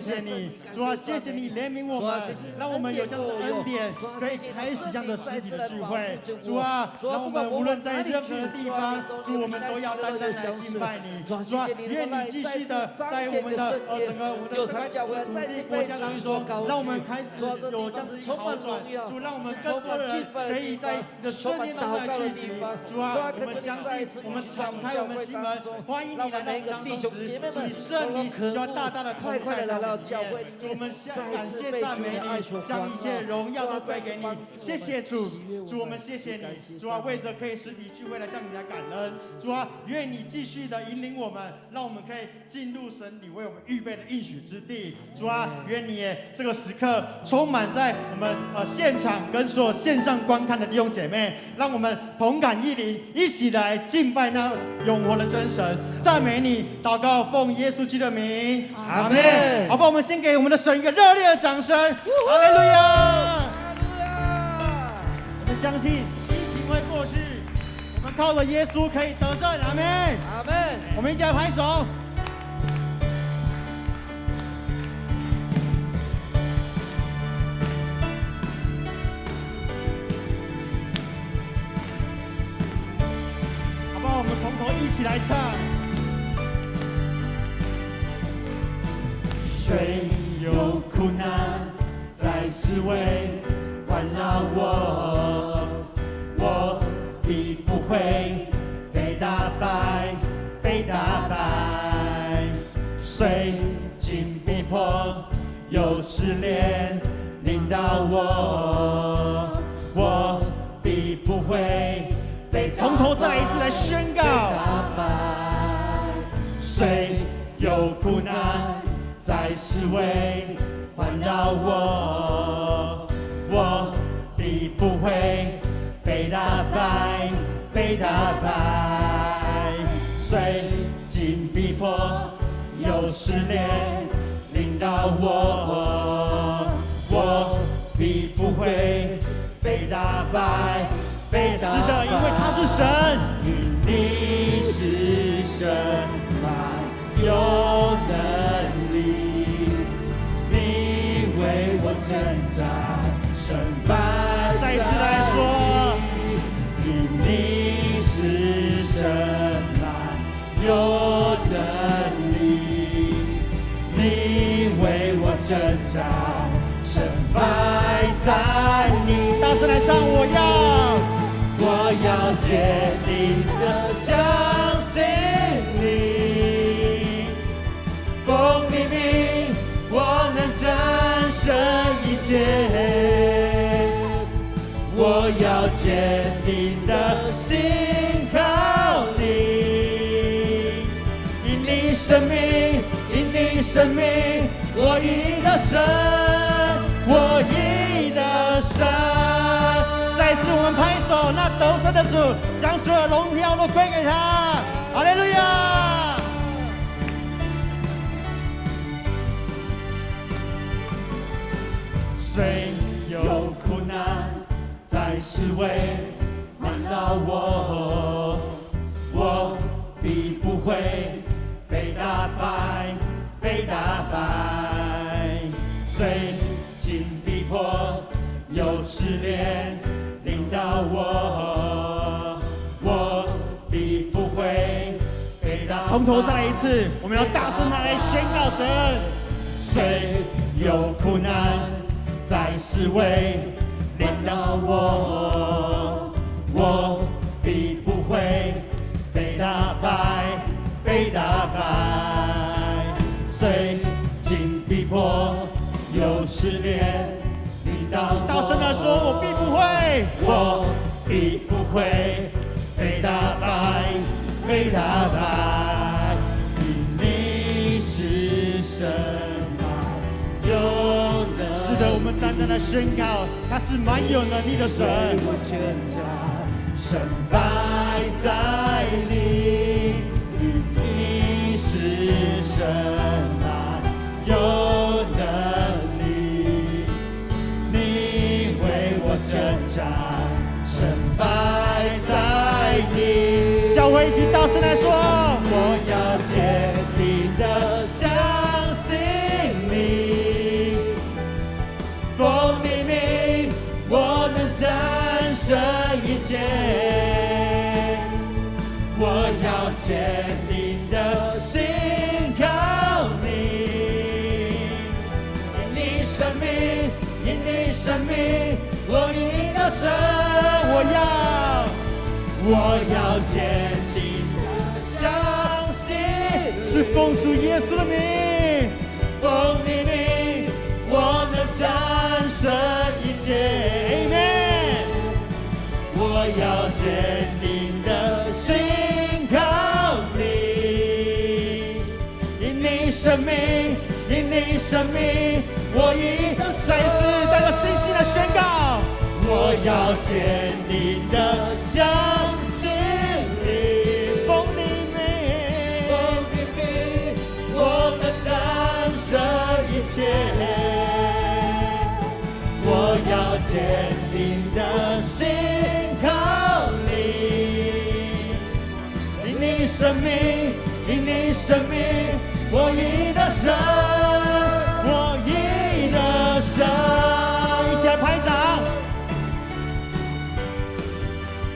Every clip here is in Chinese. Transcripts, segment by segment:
谢你，主啊，谢谢你怜悯我们，让我们有这样的恩典，可以开始这样的实体的聚会。主啊，让我们无论在任何的地方，主我们都要单单来敬拜你。主啊，愿你继续的在我们的整个我们的土地国家当中，让我们开始有这样子一个好转。主，让我们更多的人可以在你的圣殿当中来聚集。主啊，我们相信，我们敞开我们的心门，欢迎你来到当中时，主你圣灵就要大大的同在在我们。教会，主我们感谢赞美你，将一切荣耀都归给你。谢谢主，主我们谢谢你，主啊，为着可以实体聚会来向你来感恩。主啊，愿你继续的引领我们，让我们可以进入神你为我们预备的应许之地。主啊，愿你也这个时刻充满在我们现场跟所有线上观看的弟兄姐妹，让我们同感一灵，一起来敬拜那永活的真神，赞美你，祷告奉耶稣基督的名，阿门。好吧，我们先给我们的神一个热烈的掌声，哈利路亚！我们相信疫情会过去，我们靠着耶稣可以得胜，阿门，阿门。我们一起来拍手。好吧，我们从头一起来唱。虽有苦难在四围环绕我，我必不会被打败，被打败。虽经逼迫有试炼领导我，我必不会被打败。从头再来一次来宣告。虽有苦难在四围环绕我，我必不会被打败，被打败。虽经逼迫有试炼领导我，我必不会被打败，被打败。是的，因为他是神，因你是神，有能力。为我征战，胜败再次来说，因你是神有能力，你为我征战，胜败在你。大声来唱，我要坚定的相信你，奉你名，我能战胜一切，我要坚定的信靠你，因你生命，因你生命，我赢了神，我赢了神。再次我们拍手，那得胜的主将所有荣耀都归给他，哈利路亚。虽有苦难在四围环绕我，我必不会被打败，被打败。虽经逼迫有试炼领导我，我必不会被打败。从头再来一次，我们要大声来宣告神。虽有苦难在四围领导我，我必不会被打败，被打败。虽经逼迫有试炼领导我，大声地说，我必不会，我必不会被打败，被打败。因你是神有能力。是的，我们单单来宣告，他是蛮有能力的神。我征战，胜败在你，因你是神有能力，你为我征战，胜败在你。教会一起大声来说，我要坚定的相信你。切。我要坚定的信靠你，因你生命，因你生命，我已得胜。我要坚定的相信，是奉主耶稣的名，奉你名，我能战胜一切。Amen。我要坚定的信靠你，因你生命，因你生命，我已得胜。再次带着信心的宣告，我要坚定的相信你，奉你名，奉你名，我能战胜一切。我要坚定的信靠你，因你生命，因你生命，我已得胜，我已得胜。一起来拍掌，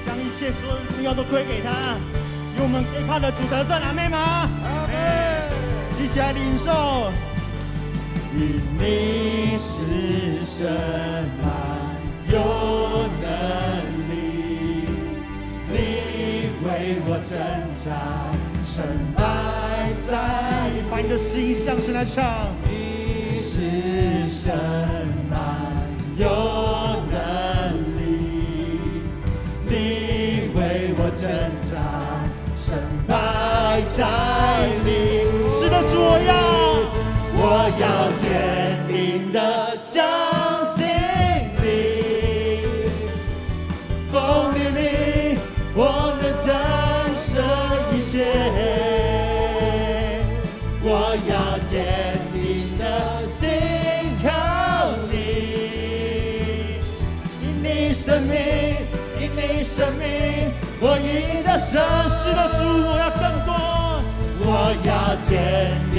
将一切所有的荣耀都归给他，因为我们背靠的主得胜，阿们吗？阿们。一起来领受。因你是神满有能力，你为我征战，胜败在你。把你的心向神来唱。你是神满有能力，你为我征战，胜败在你。是的，主，我要坚定的相信你，奉你名，我能战胜一切。我要坚定的信靠你，因你生命，因你生命，我已得胜。是的，主，我要更多。我要坚定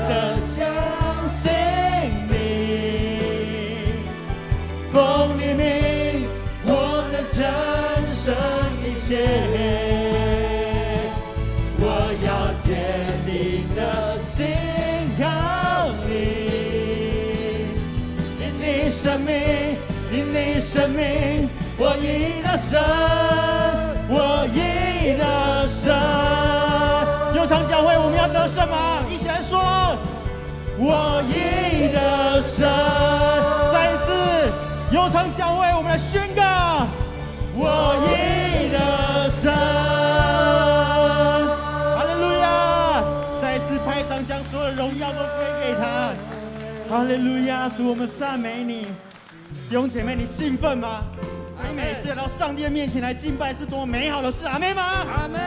的相信你，奉你名，我能战胜一切。我要坚定的信靠你，因你生命，因你生命，我已得胜，我已得胜。悠长教会，我们要得胜吗？一起来说，我已得胜。再一次，悠长教会，我们来宣告，我已得胜。哈利路亚！再一次拍掌，将所有的荣耀都归给他。哈利路亚！主，我们赞美你。弟兄姐妹，你兴奋吗？你每次来到上帝的面前来敬拜，是多么美好的事，阿们吗？阿们。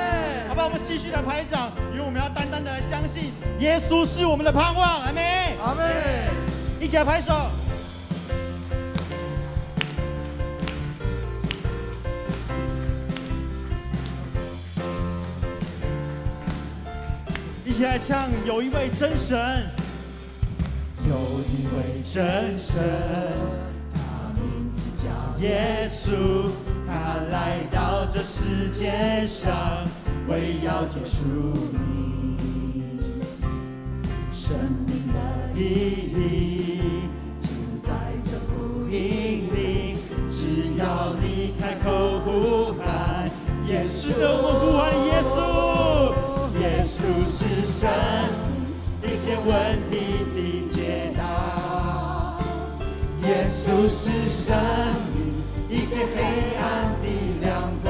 好吧，我们继续来拍掌，因为我们要单单的来相信，耶稣是我们的盼望，阿们。阿们。一起来拍手。一起来唱，有一位真神，有一位真神。耶稣，他来到这世界上，为要救赎你。生命的意义，尽在这福音里。只要你开口呼喊，耶稣，我们呼喊耶稣，耶稣是神，一切问题的解答。耶稣是神。一切黑暗的亮光，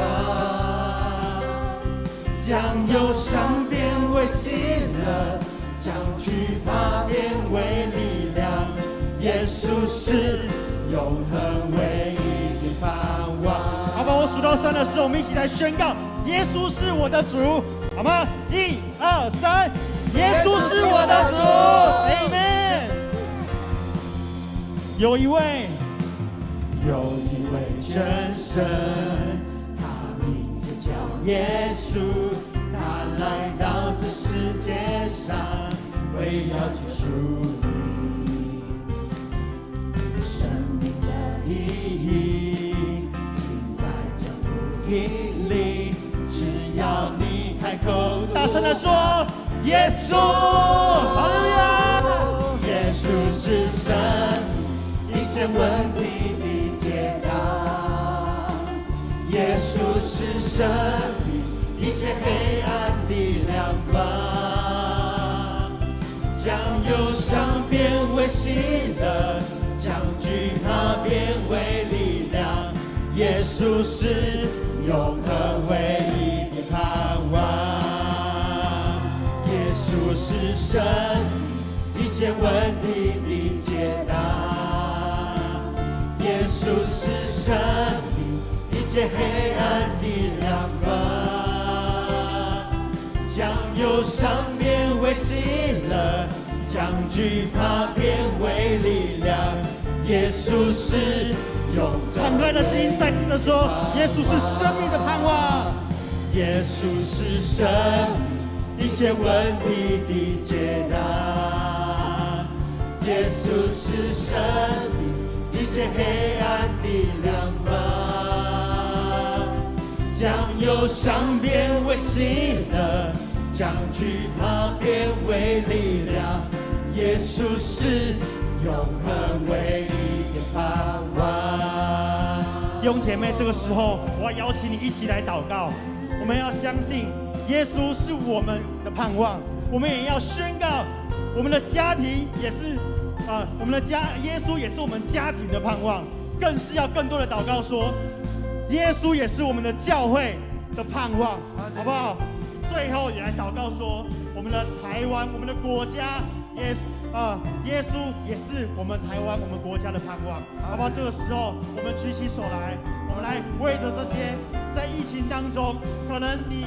将忧伤变为喜乐，将惧怕变为力量。耶稣是永恒唯一的盼望。好吧，我数到3的时候，我们一起来宣告：耶稣是我的主，好吗？1、2、3，耶稣是我的主 ，Amen。有一位真神，他名字叫耶稣，他来到这世界上，为要救赎你。生命的意义，尽在这福来说，耶稣，哈利路亚！耶稣是神，一切问题的解答。耶稣是生命，一切黑暗的亮光。将忧伤变为喜乐，将惧怕变为力量。耶稣是永恒唯一的盼望。耶稣是神，一切问题的解答。耶稣是生命，一切黑暗的亮光。将忧伤变为喜乐，将惧怕变为力量。耶稣是永敞开的心，再听的说，耶稣是生命的盼望。耶稣是生命，一切问题的解答。耶稣是生命，一切黑暗的亮光。将忧伤变为喜乐，将惧怕变为力量。耶稣是永恒唯一的盼望。弟兄姐妹，这个时候我要邀请你一起来祷告。我们要相信耶稣是我们的盼望，我们也要宣告我们的家庭也是我们的耶稣也是我们家庭的盼望，更是要更多的祷告说，耶稣也是我们的教会的盼望，好不好？最后也来祷告说，我们的台湾，我们的国家，耶稣也是我们台湾，我们国家的盼望，好不好？这个时候，我们举起手来，我们来为着这些在疫情当中，可能你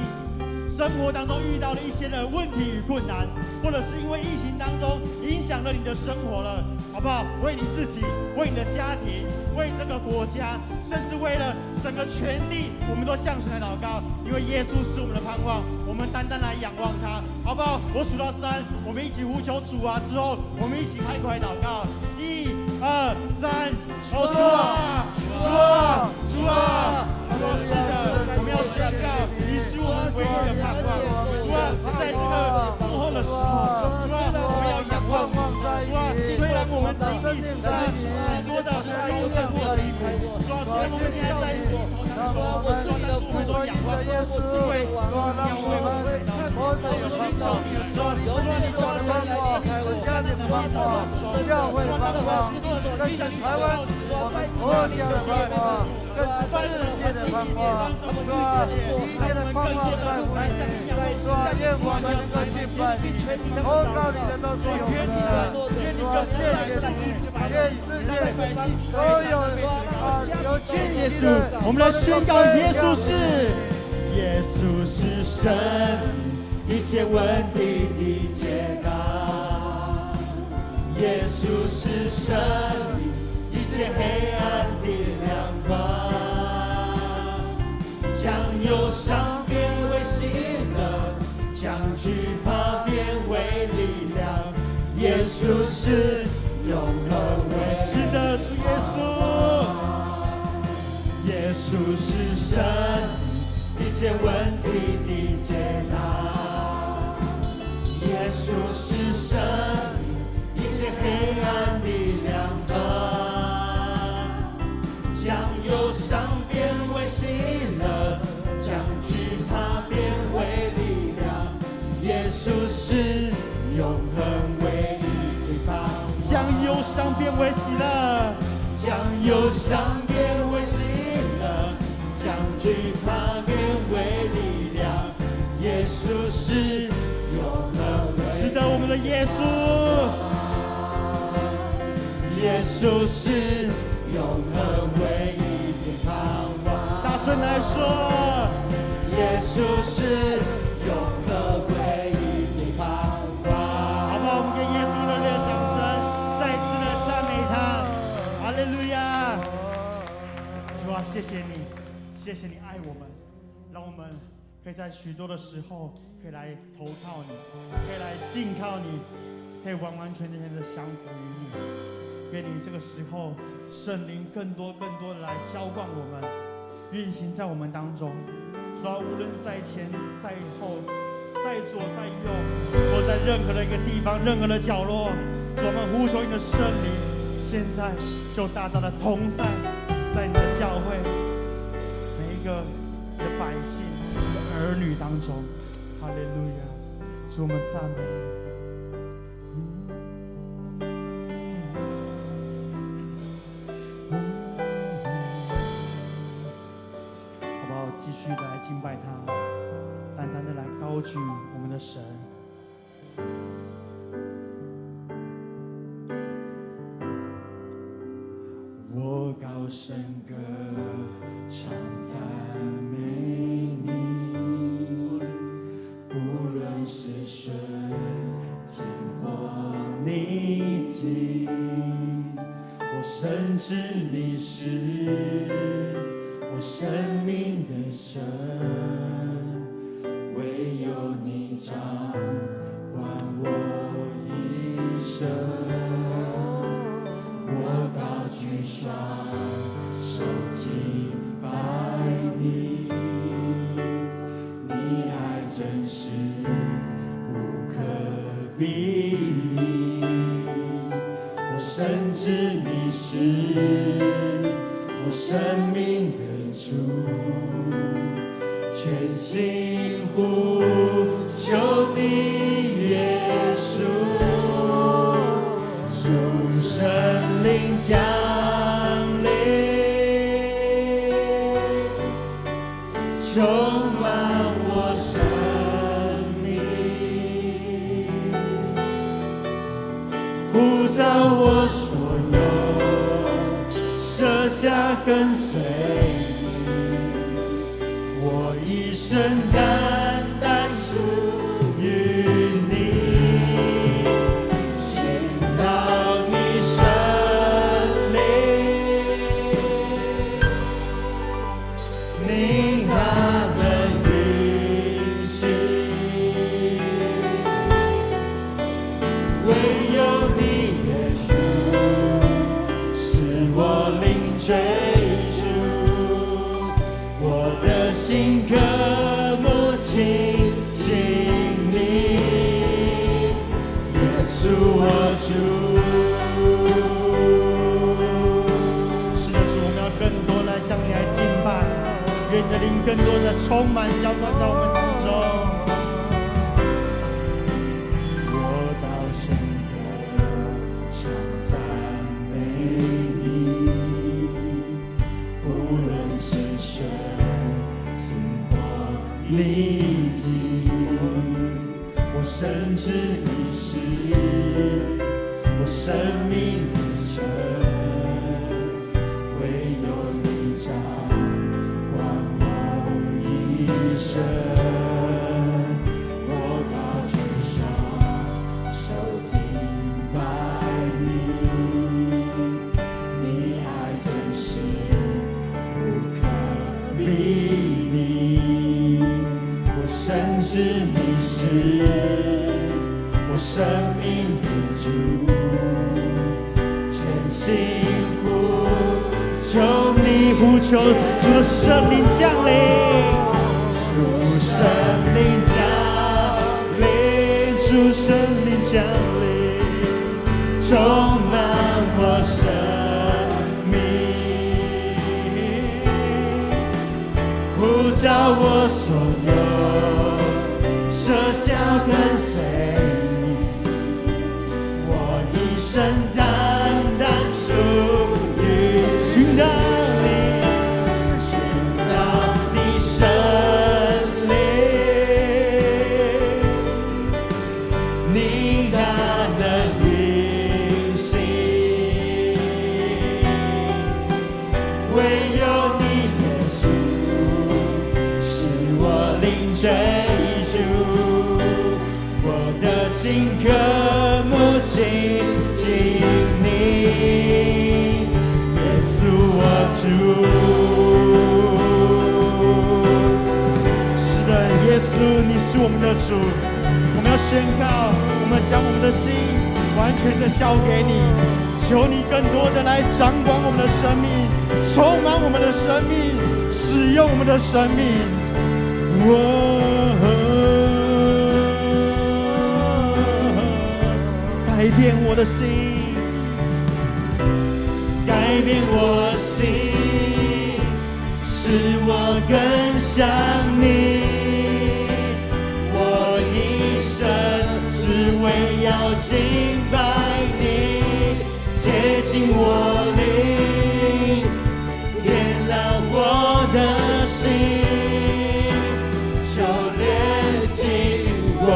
生活当中遇到了一些的问题与困难，或者是因为疫情当中影响了你的生活了，好不好？为你自己，为你的家庭，为这个国家，甚至为了整个全地，我们都向神来祷告，因为耶稣是我们的盼望，我们单单来仰望他，好不好？我数到3，我们一起呼求主啊，之后我们一起开口来祷告，1、2、3，主啊，主啊，主啊！主啊，是的，我们要宣告，你是我们唯一的盼望。主啊，在这个幕后的时候，主啊，我们要仰望你。主啊，虽然我们经历很多的高山或低谷，主啊，虽然我们现在在低潮当中，但是我们都仰望耶稣，因为主啊，你要为我们祷告，我们寻求你的时候，主啊，你都要帮我开我家庭的盼望，教会的盼望，跟台湾国家的盼望，跟世界的盼望，主啊，一切的盼望在乎你，主啊，愿我们能够敬拜你，投靠你的都是有福的，主啊，谢谢你，愿世界所有有信心的，我们来宣告耶稣是，耶稣是神，一切问题的解答。耶稣是生命，一切黑暗的亮光。将忧伤变为喜乐，将惧怕变为力量。耶稣是永恒唯一。是的，主耶稣。耶稣是神，一切问题的解答。耶稣是神，一切黑暗的亮光。将忧伤变为喜乐，将惧怕变为力量。耶稣是永恒唯一的盼望。将忧伤变为喜乐，将忧伤变为喜乐，将惧怕变为力量。耶稣是永恒唯一。是的，我们的耶稣，耶稣是永恒唯一的盼望。大声来说，耶稣是永恒唯一的盼望。好不好？我们给耶稣热烈的掌声，再一次的赞美他，哈利路亚！主啊，谢谢你，谢谢你爱我们，让我们可以在许多的时候可以来投靠你，可以来信靠你，可以完完全全的降服于你。愿你这个时候圣灵更多的来浇灌我们，运行在我们当中。主啊，无论在前在后，在左在右，或在任何的一个地方、任何的角落，主，我们呼求你的圣灵，现在就大大的同在在你的教会每一个的百姓、你的儿女当中。哈利路亚！主，我们赞美你。继续的来敬拜他，单单的来高举我们的神。我高声歌唱赞美你，不论是顺境或逆境，我深知你是我生命的神，唯有你掌管我一生。我高举双手敬拜你，你爱真实无可比拟，我深知你是我生命的主，全心呼求你耶稣，主圣灵降临，充满我生命，呼召我所有，舍下跟随你，我一生单单属于你，倾倒你圣灵，你那能运行，唯有你耶稣是我灵追逐，我的心渴慕亲近你，耶稣我主。是的，主，我们要更多来向你来敬拜，愿你的灵更多的充满浇灌在我们当中。我高声歌唱赞美你，不论是顺境或逆境，我深知你是我生命的神，唯有你掌管我一生。我高举双手敬拜你，你爱真实无可比拟，我深知你是我生命的主，全心呼求你，呼求主的圣灵降临，主圣灵降临，主圣灵降临，充满我生命，呼召我所有，舍下跟随你，我一生单单属于倾倒你，倾倒你圣灵，你大能运行，唯有你耶稣是我灵追逐，我的心渴慕亲近你，耶稣我主。是的，耶稣你是我们的主，我们要宣告，我们将我们的心完全的交给你，求你更多的来掌管我们的生命，充满我们的生命，使用我们的生命。改变我的心，改变我心，使我更像你。我一生只为要敬拜你，接近我灵，点亮我的心，求炼净我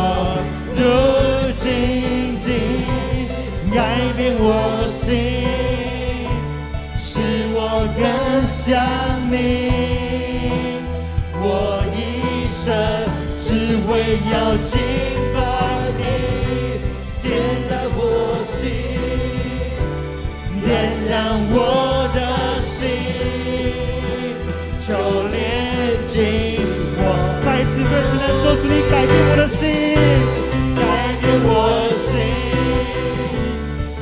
如精金，改变我心，使我更像你。我一生只为要敬拜你，点燃我心，点燃我的心，求炼净我。再一次对神来说出你改变我的心，改变我心，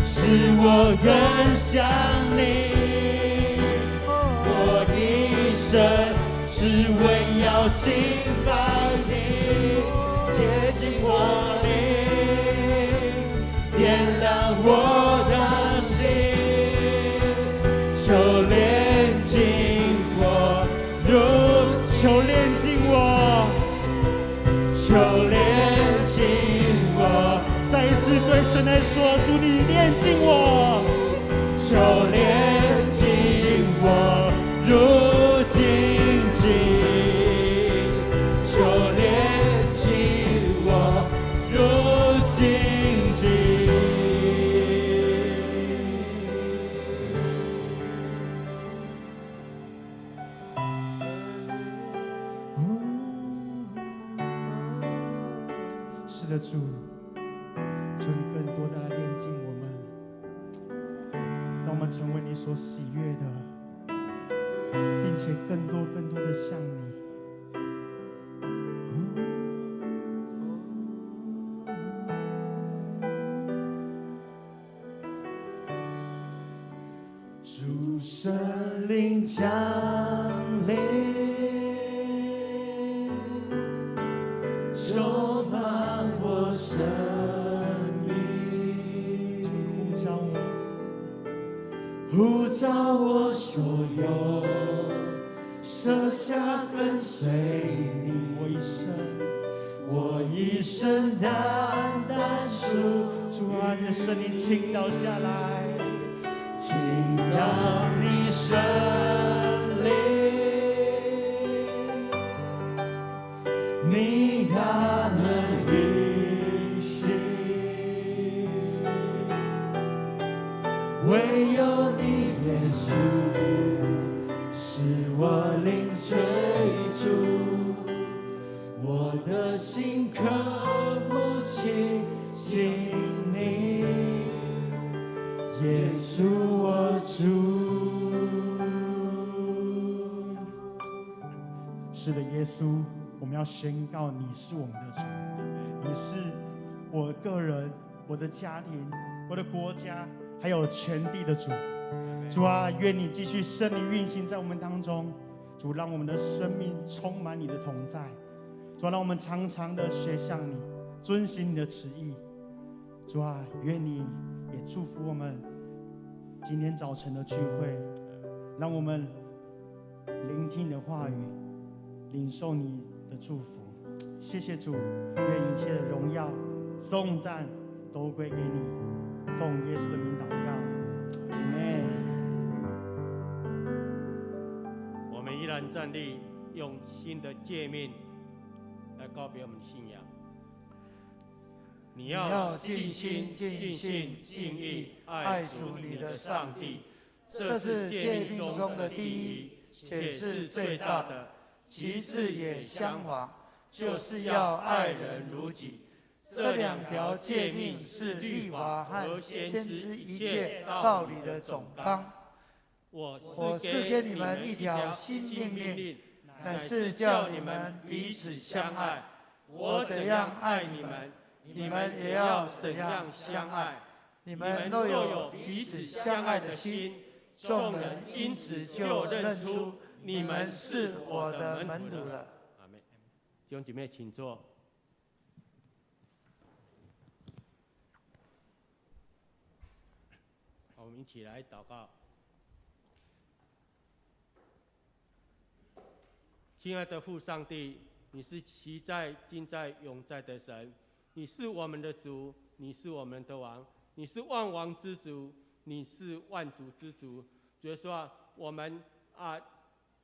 使我更像你。我一生只为要敬拜你，接近我灵，点亮我的心，求炼净我，求炼净我，求炼净我。再一次对神来说，主你炼净我，求炼净我如精金，求炼净我如精金。是的，主，求你更多的来炼净我们，让我们成为你所喜悦的，并且更多的像你。主圣灵降临，充满我生命，呼召我所有，舍下跟随你。我一生单单属。主啊，你的圣灵倾倒下来，请让你圣灵，你大能运行，唯有你耶稣，使我灵追逐，我的心渴慕亲近你。耶稣我主。是的，耶稣，我们要宣告你是我们的主，你是我个人、我的家庭、我的国家，还有全地的主。主啊，愿你继续圣灵运行在我们当中。主，让我们的生命充满你的同在。主啊，让我们常常的学像你，遵行你的旨意。主啊，愿你也祝福我们今天早晨的聚会，让我们聆听你的话语，领受你的祝福。谢谢主，愿一切的荣耀、颂赞都归给你。奉耶稣的名祷告，阿们。我们依然站立，用新的诫命来告别我们的信仰。你要尽心、尽性、尽意爱主你的上帝，这是诫命中的第一，且是最大的，其次也相仿，就是要爱人如己。这两条诫命是律法和先知一切道理的总纲。我是给你们一条新命令，乃是叫你们彼此相爱。我怎样爱你们，你们也要怎样相爱。你们若有彼此相爱的心，众人因此就认出你们是我的门徒了。阿们。弟兄姐妹，请坐。我们一起来祷告。亲爱的父上帝，你是昔在、今在、永在的神，你是我们的主，你是我们的王，你是万王之主，你是万主之主。主耶稣啊，我们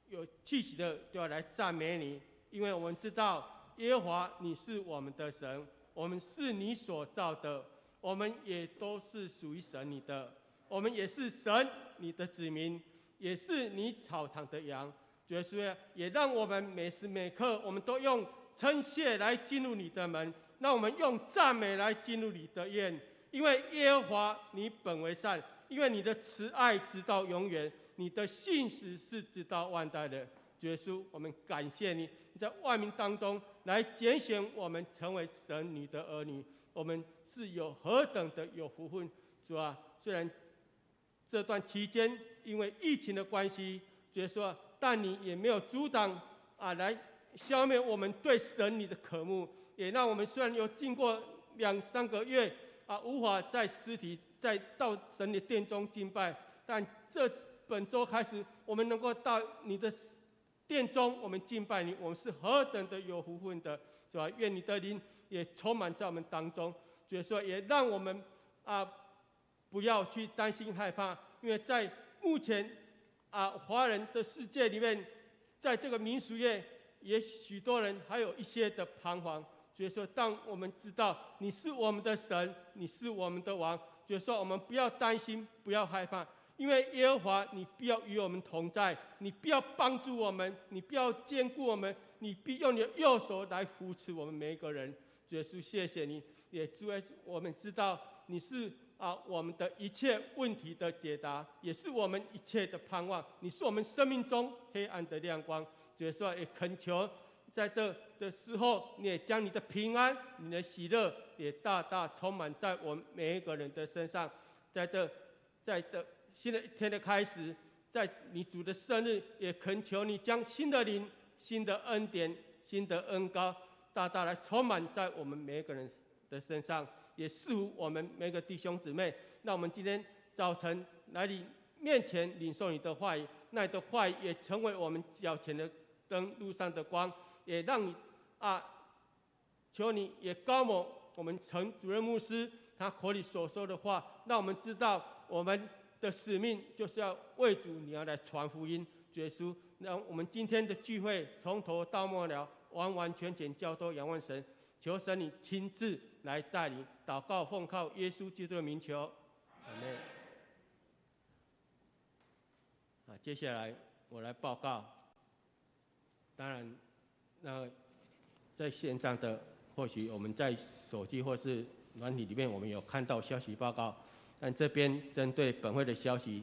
有气息的都要来赞美你，因为我们知道耶和华你是我们的神，我们是你所造的，我们也都是属于神你的，我们也是神你的子民，也是你草场的羊。主耶稣也让我们每时每刻，我们都用称谢来进入你的门，让我们用赞美来进入你的院。因为耶和华你本为善，因为你的慈爱直到永远，你的信实是直到万代的。主耶稣，我们感谢你，你在万民当中来拣选我们成为神你的儿女，我们是有何等的有福分。主啊，虽然这段期间因为疫情的关系，主耶稣，但你也没有阻挡来消灭我们对神你的渴慕，也让我们虽然有经过2-3个月无法在实体再到神的殿中敬拜，但本周开始，我们能够到你的殿中，我们敬拜你，我们是何等的有福分的，是吧？愿你的灵也充满在我们当中，所以说也让我们不要去担心害怕，因为在目前华人的世界里面，在这个民俗业，也许多人还有一些的彷徨。所以说，当我们知道你是我们的神，你是我们的王，所以说我们不要担心，不要害怕，因为耶和华你必要与我们同在，你必要帮助我们，你必要坚固我们，你必用你的右手来扶持我们每一个人。主耶稣，谢谢你，也主耶稣，我们知道你是我们的一切问题的解答，也是我们一切的盼望，你是我们生命中黑暗的亮光。主耶稣，也恳求在这的时候，你也将你的平安、你的喜乐也大大充满在我们每一个人的身上。在这新的一天的开始，在你主的生日，也恳求你将新的灵、新的恩典、新的恩膏，大大来充满在我们每一个人的身上，也赐福我们每个弟兄姊妹。让我们今天早晨来你面前领受你的话语，那你的话语也成为我们脚前的灯，路上的光。也让你求你也高抹我们陈主任牧师他口里所说的话，让我们知道我们的使命就是要为主你要来传福音。主耶稣，让我们今天的聚会从头到末了，完完全全交托仰望神，求神你亲自来带领。祷告奉靠耶稣基督的名求，阿们。接下来我来报告。当然，那在线上的，或许我们在手机或是软体里面，我们有看到消息报告，但这边针对本会的消息，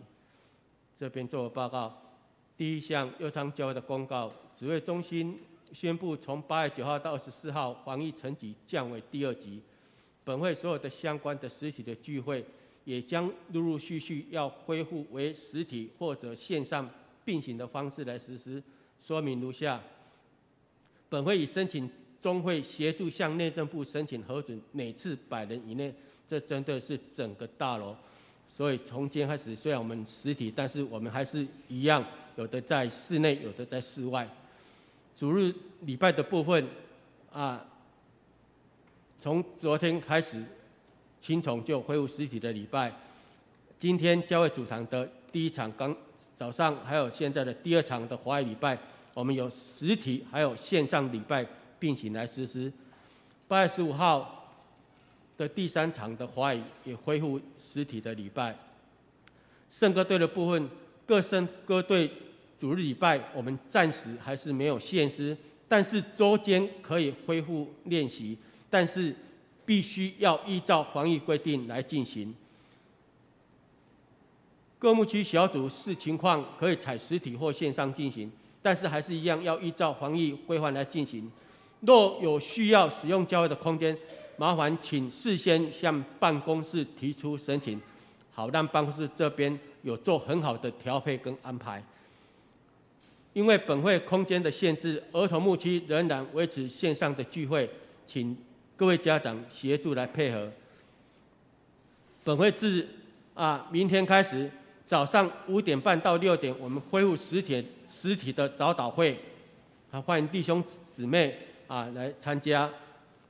这边做报告。第一项，右昌教会的公告，指挥中心宣布，从8月9号到24号，防疫层级降为第2级。本会所有的相关的实体的聚会，也将陆陆续续要恢复为实体或者线上并行的方式来实施。说明如下：本会已申请中会协助向内政部申请核准，每次100人以内，这针对是整个大楼。所以从今天开始，虽然我们实体，但是我们还是一样，有的在室内，有的在室外。主日礼拜的部分从昨天开始，青重就恢复实体的礼拜。今天教会主堂的第一场早上，还有现在的第2场的华语礼拜，我们有实体还有线上礼拜并行来实施。8月15号的第3场的华语也恢复实体的礼拜。圣歌队的部分，各圣歌队主日礼拜我们暂时还是没有献诗，但是周间可以恢复练习，但是必须要依照防疫规定来进行。各牧区小组视情况可以采实体或线上进行，但是还是一样要依照防疫规范来进行。若有需要使用教会的空间，麻烦请事先向办公室提出申请，好让办公室这边有做很好的调配跟安排。因为本会空间的限制，儿童牧区仍然维持线上的聚会，请各位家长协助来配合。本会自明天开始早上5点半到6点，我们恢复实体的早祷会，欢迎弟兄姊妹来参加。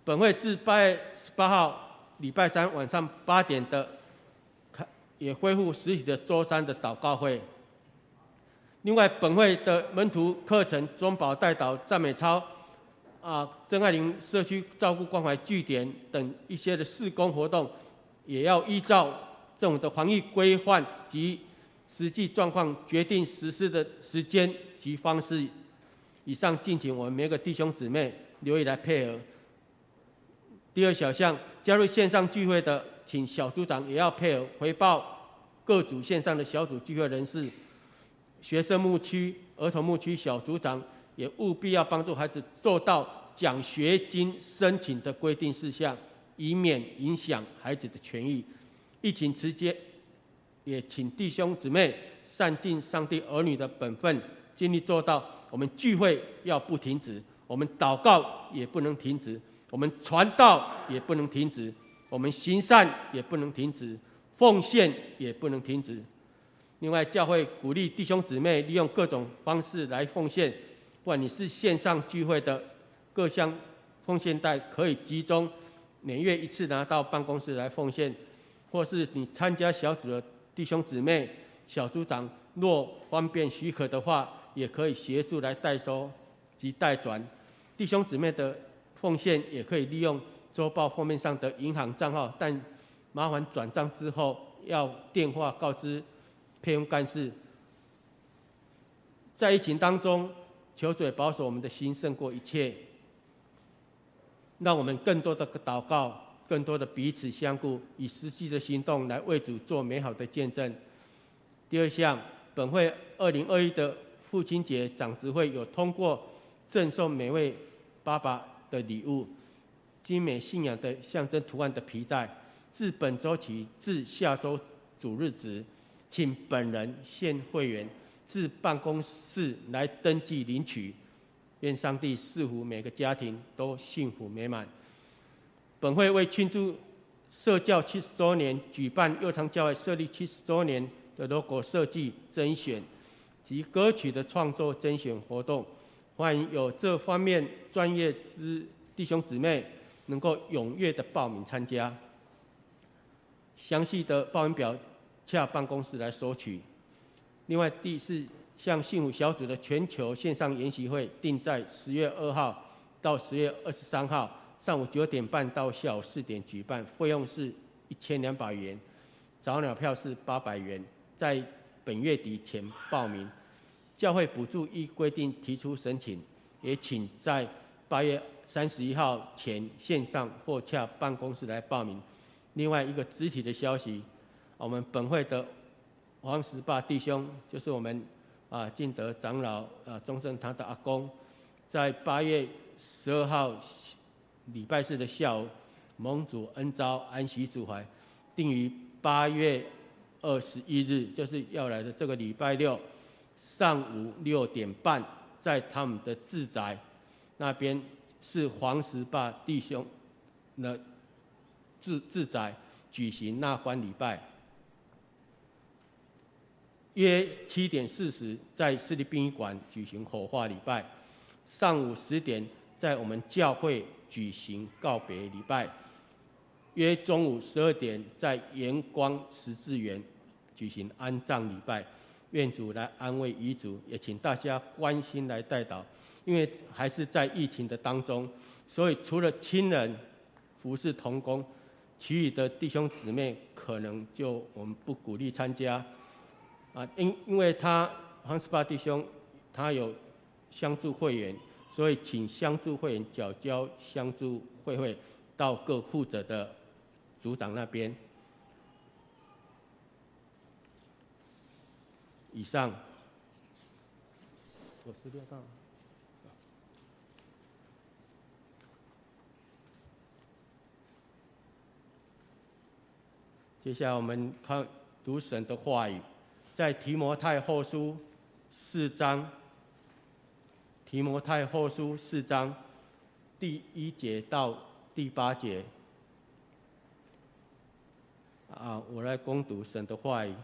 本会自8月18号礼拜三晚上8点也恢复实体的周三的祷告会。另外，本会的门徒课程、中保代祷、赞美操、真爱林社区照顾关怀据点等一些的事工活动，也要依照政府的防疫规范及实际状况决定实施的时间及方式。以上敬请我们每个弟兄姊妹留意来配合。第二小项，加入线上聚会的，请小组长也要配合回报各组线上的小组聚会人士。学生牧区、儿童牧区小组长也务必要帮助孩子做到奖学金申请的规定事项，以免影响孩子的权益。疫情期间，也请弟兄姊妹善尽上帝儿女的本分，尽力做到我们聚会要不停止，我们祷告也不能停止，我们传道也不能停止，我们行善也不能停止，奉献也不能停止。另外，教会鼓励弟兄姊妹利用各种方式来奉献，不管你是线上聚会的各项奉献袋，可以集中每月一次拿到办公室来奉献，或是你参加小组的弟兄姊妹、小组长若方便许可的话，也可以协助来代收及代转。弟兄姊妹的奉献也可以利用周报封面上的银行账号，但麻烦转账之后要电话告知配用干事。在疫情当中，求主也保守我们的心胜过一切，让我们更多的祷告，更多的彼此相顾，以实际的行动来为主做美好的见证。第二项，本会2021的父亲节长执会有通过赠送每位爸爸的礼物，精美信仰的象征图案的皮带，自本周起至下周主日止，请本人现会员至办公室来登记领取。愿上帝赐福每个家庭都幸福美满。本会为庆祝社教70周年，举办幼长教会设立70周年的 logo 设计甄选及歌曲的创作甄选活动，欢迎有这方面专业之弟兄姊妹能够踊跃的报名参加。详细的报名表洽办公室来索取。另外，第四项幸福小组的全球线上研习会定在10月2号到10月23号上午9点半到下午4点举办，费用是1200元，早鸟票是800元，在本月底前报名。教会补助依规定提出申请，也请在8月31号前线上或洽办公室来报名。另外一个肢体的消息，我们本会的黄石坝弟兄，就是我们敬德长老中正堂的阿公，在8月12号礼拜四的下午，蒙主恩召安息主怀，定于8月21日，就是要来的这个礼拜六上午6点半，在他们的自宅那边是黄石坝弟兄的自宅举行纳欢礼拜。约7点40在市立殡仪馆举行火化礼拜，上午10点在我们教会举行告别礼拜，约中午12点在延光十字园举行安葬礼拜。愿主来安慰遗族，也请大家关心来代祷，因为还是在疫情的当中，所以除了亲人服侍同工，其余的弟兄姊妹可能就我们不鼓励参加。因为黄石坝弟兄他有相助会员，所以请相助会员缴交相助会费到各负责的组长那边。以上，我16到。接下来我们看读神的话语。在提摩太后书4章，提摩太后书4章第1节到第8节，我来攻读神的话语。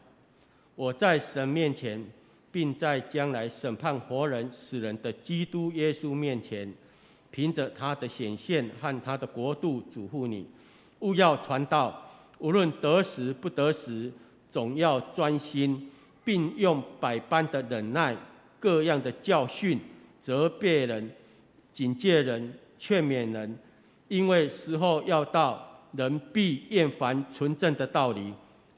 我在神面前，并在将来审判活人死人的基督耶稣面前，凭着他的显现和他的国度嘱咐你，务要传道，无论得时不得时，总要专心，并用百般的忍耐、各样的教训、责备人、警戒人、劝勉人，因为时候要到，人必厌烦纯正的道理，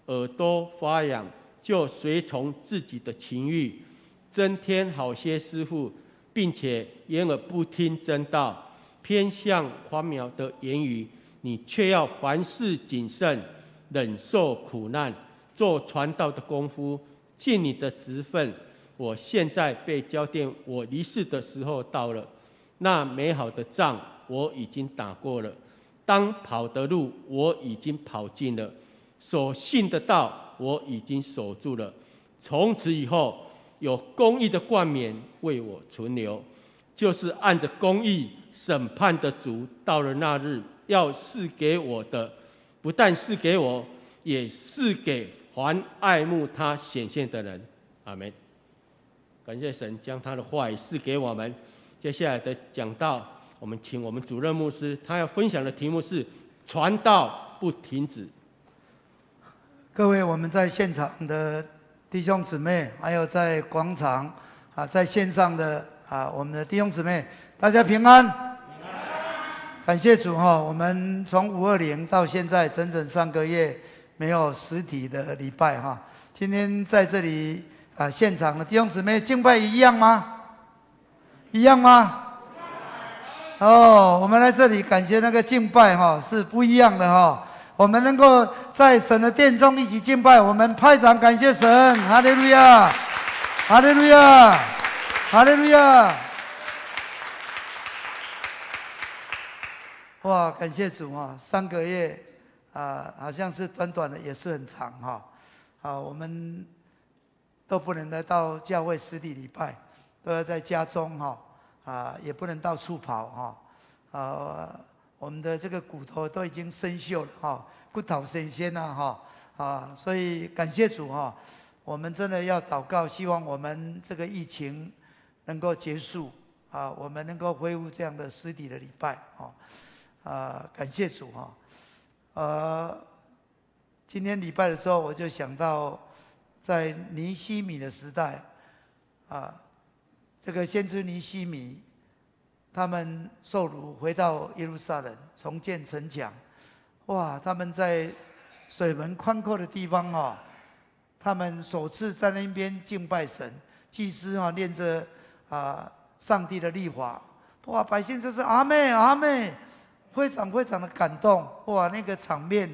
耳朵发痒，就随从自己的情欲，增添好些师傅，并且掩耳不听真道，偏向荒谬的言语。你却要凡事谨慎，忍受苦难，做传道的功夫，尽你的职分。我现在被交奠，我离世的时候到了。那美好的仗我已经打过了，当跑的路我已经跑尽了，所信的道我已经守住了。从此以后，有公义的冠冕为我存留，就是按着公义审判的主，到了那日要赐给我的，不但是给我，也是给凡爱慕他显现的人。阿们。感谢神将他的话语赐给我们。接下来的讲道，我们请我们主任牧师，他要分享的题目是传道不停止。各位我们在现场的弟兄姊妹，还有在广场在线上的我们的弟兄姊妹，大家平安。感谢主我们从520到现在整整3个月没有实体的礼拜今天在这里现场的弟兄姊妹敬拜一样吗？一样吗？我们来这里感谢那个敬拜是不一样的我们能够在神的殿中一起敬拜，我们拍掌感谢神，哈利路亚，哈利路亚，哈利路亚。哇，感谢主3个月好像是短短的，也是很长我们都不能来到教会实体礼拜，都要在家中也不能到处跑我们的这个骨头都已经生锈了骨头生鲜了所以感谢主我们真的要祷告，希望我们这个疫情能够结束我们能够恢复这样的实体的礼拜感谢主今天礼拜的时候，我就想到在尼希米的时代这个先知尼希米，他们受掳回到耶路撒冷，重建城墙。哇，他们在水门宽阔的地方他们首次在那边敬拜神，祭司念着上帝的律法。哇，百姓就是阿妹阿妹，非常非常的感动。哇，那个场面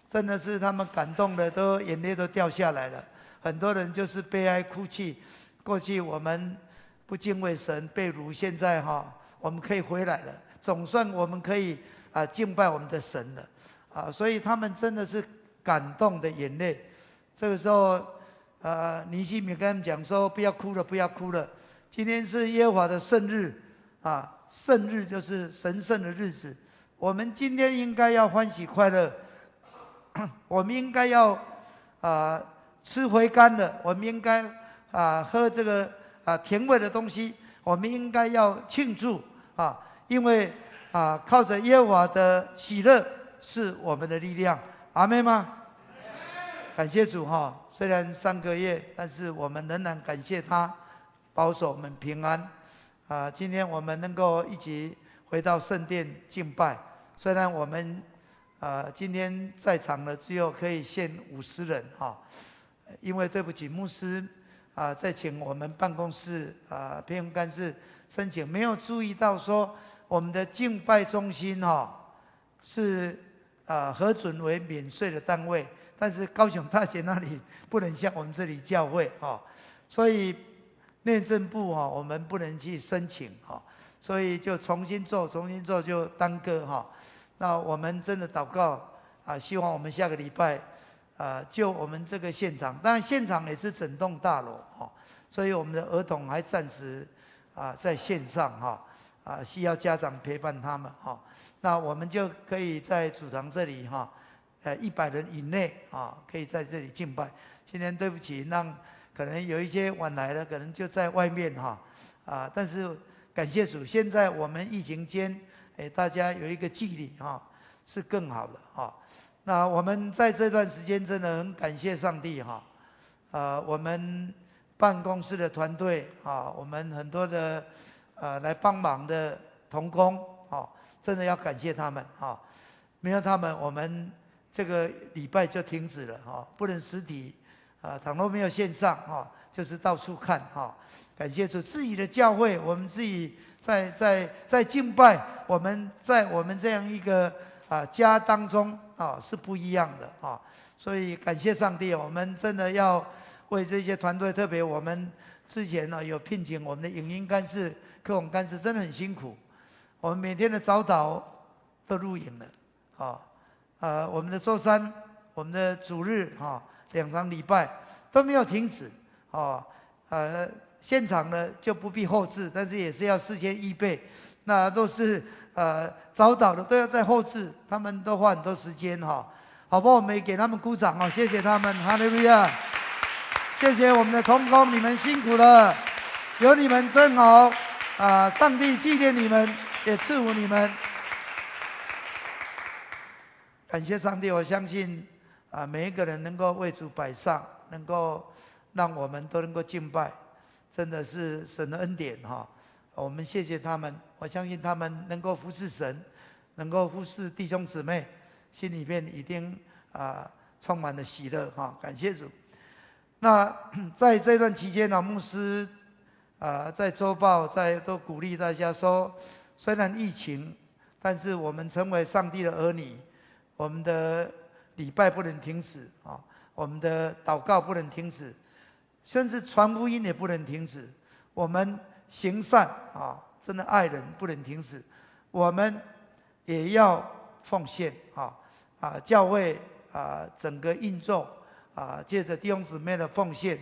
真的是他们感动的都眼泪都掉下来了。很多人就是悲哀哭泣。过去我们不敬畏神，被掳，现在我们可以回来了，总算我们可以敬拜我们的神了所以他们真的是感动的眼泪。这个时候尼希米跟他们讲说，不要哭了，不要哭了，今天是耶和华的圣日圣日就是神圣的日子，我们今天应该要欢喜快乐我们应该要吃回甘的，我们应该喝这个甜味的东西，我们应该要庆祝因为靠着耶和华的喜乐是我们的力量。阿们吗？感谢主虽然3个月，但是我们仍然感谢他保守我们平安今天我们能够一起回到圣殿敬拜，虽然我们今天在场的只有可以限50人因为对不起牧师再请我们办公室偏红干事申请，没有注意到说我们的敬拜中心是核准为免税的单位，但是高雄大学那里不能像我们这里教会所以内政部我们不能去申请所以就重新做就耽搁那我们真的祷告希望我们下个礼拜就我们这个现场，当然现场也是整栋大楼所以我们的儿童还暂时在线上需要家长陪伴他们那我们就可以在主堂这里100人以内啊，可以在这里敬拜。今天对不起，让可能有一些晚来的，可能就在外面但是感谢主，现在我们疫情间，大家有一个纪律是更好的那我们在这段时间真的很感谢上帝我们办公室的团队我们很多的来帮忙的同工真的要感谢他们没有他们，我们这个礼拜就停止了不能实体倘若没有线上就是到处看感谢主，自己的教会，我们自己在敬拜，我们在我们这样一个家当中是不一样的所以感谢上帝，我们真的要为这些团队，特别我们之前有聘请我们的影音干事、科网干事，真的很辛苦。我们每天的早祷都录影了我们的周三、我们的主日2场礼拜都没有停止现场呢就不必后置，但是也是要事先预备，那都是早祷的都要在后置，他们都花很多时间好不好？我们也给他们鼓掌谢谢他们，哈利路亚！谢谢我们的同工，你们辛苦了，有你们真好上帝纪念你们，也赐福你们。感谢上帝，我相信每一个人能够为主摆上，能够让我们都能够敬拜，真的是神的恩典我们谢谢他们，我相信他们能够服侍神，能够服侍弟兄姊妹，心里面一定充满了喜乐感谢主。那在这段期间牧师在周报都鼓励大家说，虽然疫情，但是我们成为上帝的儿女，我们的礼拜不能停止我们的祷告不能停止，甚至传福音也不能停止。我们行善真的爱人不能停止，我们也要奉献教会整个运作借着弟兄姊妹的奉献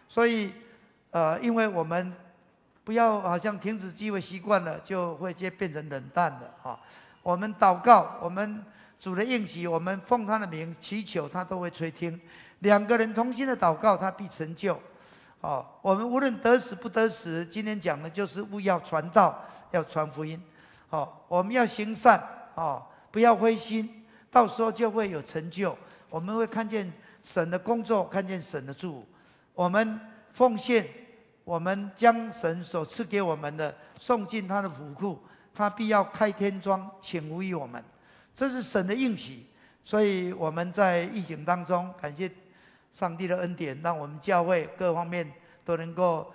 所以因为我们不要好像停止机会习惯了，就会变成冷淡了我们祷告，我们主的应许，我们奉他的名祈求，他都会垂听。2个人同心的祷告，他必成就我们无论得时不得时，今天讲的就是务要传道，要传福音我们要行善不要灰心，到时候就会有成就，我们会看见神的工作，看见神的祝福。我们奉献，我们将神所赐给我们的送进他的府库，他必要开天窗，请福于我们，这是神的应许。所以我们在疫情当中，感谢上帝的恩典，让我们教会各方面都能够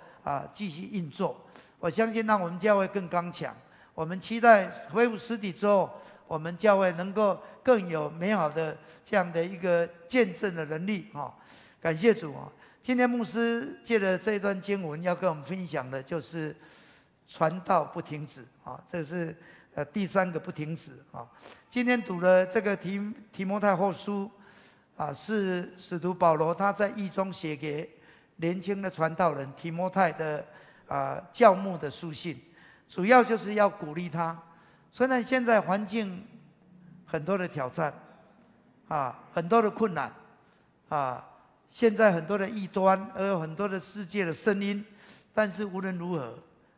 继续运作。我相信让我们教会更刚强。我们期待恢复实体之后，我们教会能够更有美好的这样的一个见证的能力感谢主今天牧师借着这一段经文要跟我们分享的就是传道不停止这是第3个不停止今天读的这个提摩太后书是使徒保罗他在狱中写给年轻的传道人提摩太的教牧的书信，主要就是要鼓励他。虽然现在环境很多的挑战很多的困难现在很多的异端，而有很多的世界的声音，但是无论如何，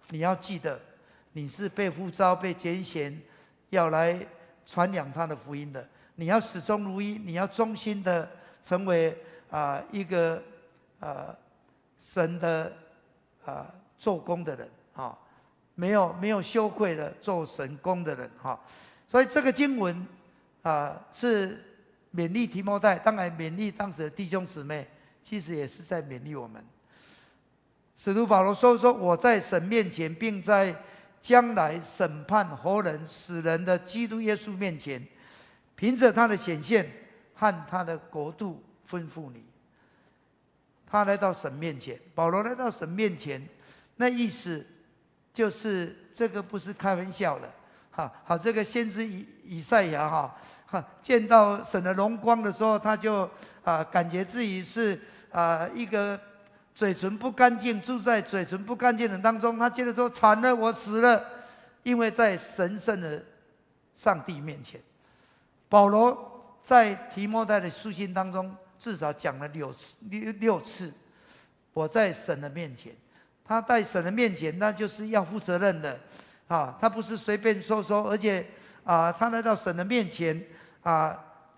你要记得，你是被呼召、被拣选，要来传扬他的福音的。你要始终如一，你要忠心的成为一个神的做工的人没有羞愧的做神工的人所以这个经文是勉励提摩太，当然勉励当时的弟兄姊妹，其实也是在勉励我们。使徒保罗说我在神面前，并在将来审判活人死人的基督耶稣面前，凭着他的显现和他的国度吩咐你。他来到神面前，保罗来到神面前，那意思就是这个不是开玩笑的好，这个先知以赛亚见到神的荣光的时候，他就感觉自己是一个嘴唇不干净，住在嘴唇不干净的当中。他接着说：“惨了，我死了，因为在神圣的上帝面前。”保罗在提摩太的书信当中，至少讲了六次。我在神的面前，他在神的面前，那就是要负责任的，他不是随便说说，而且他来到神的面前，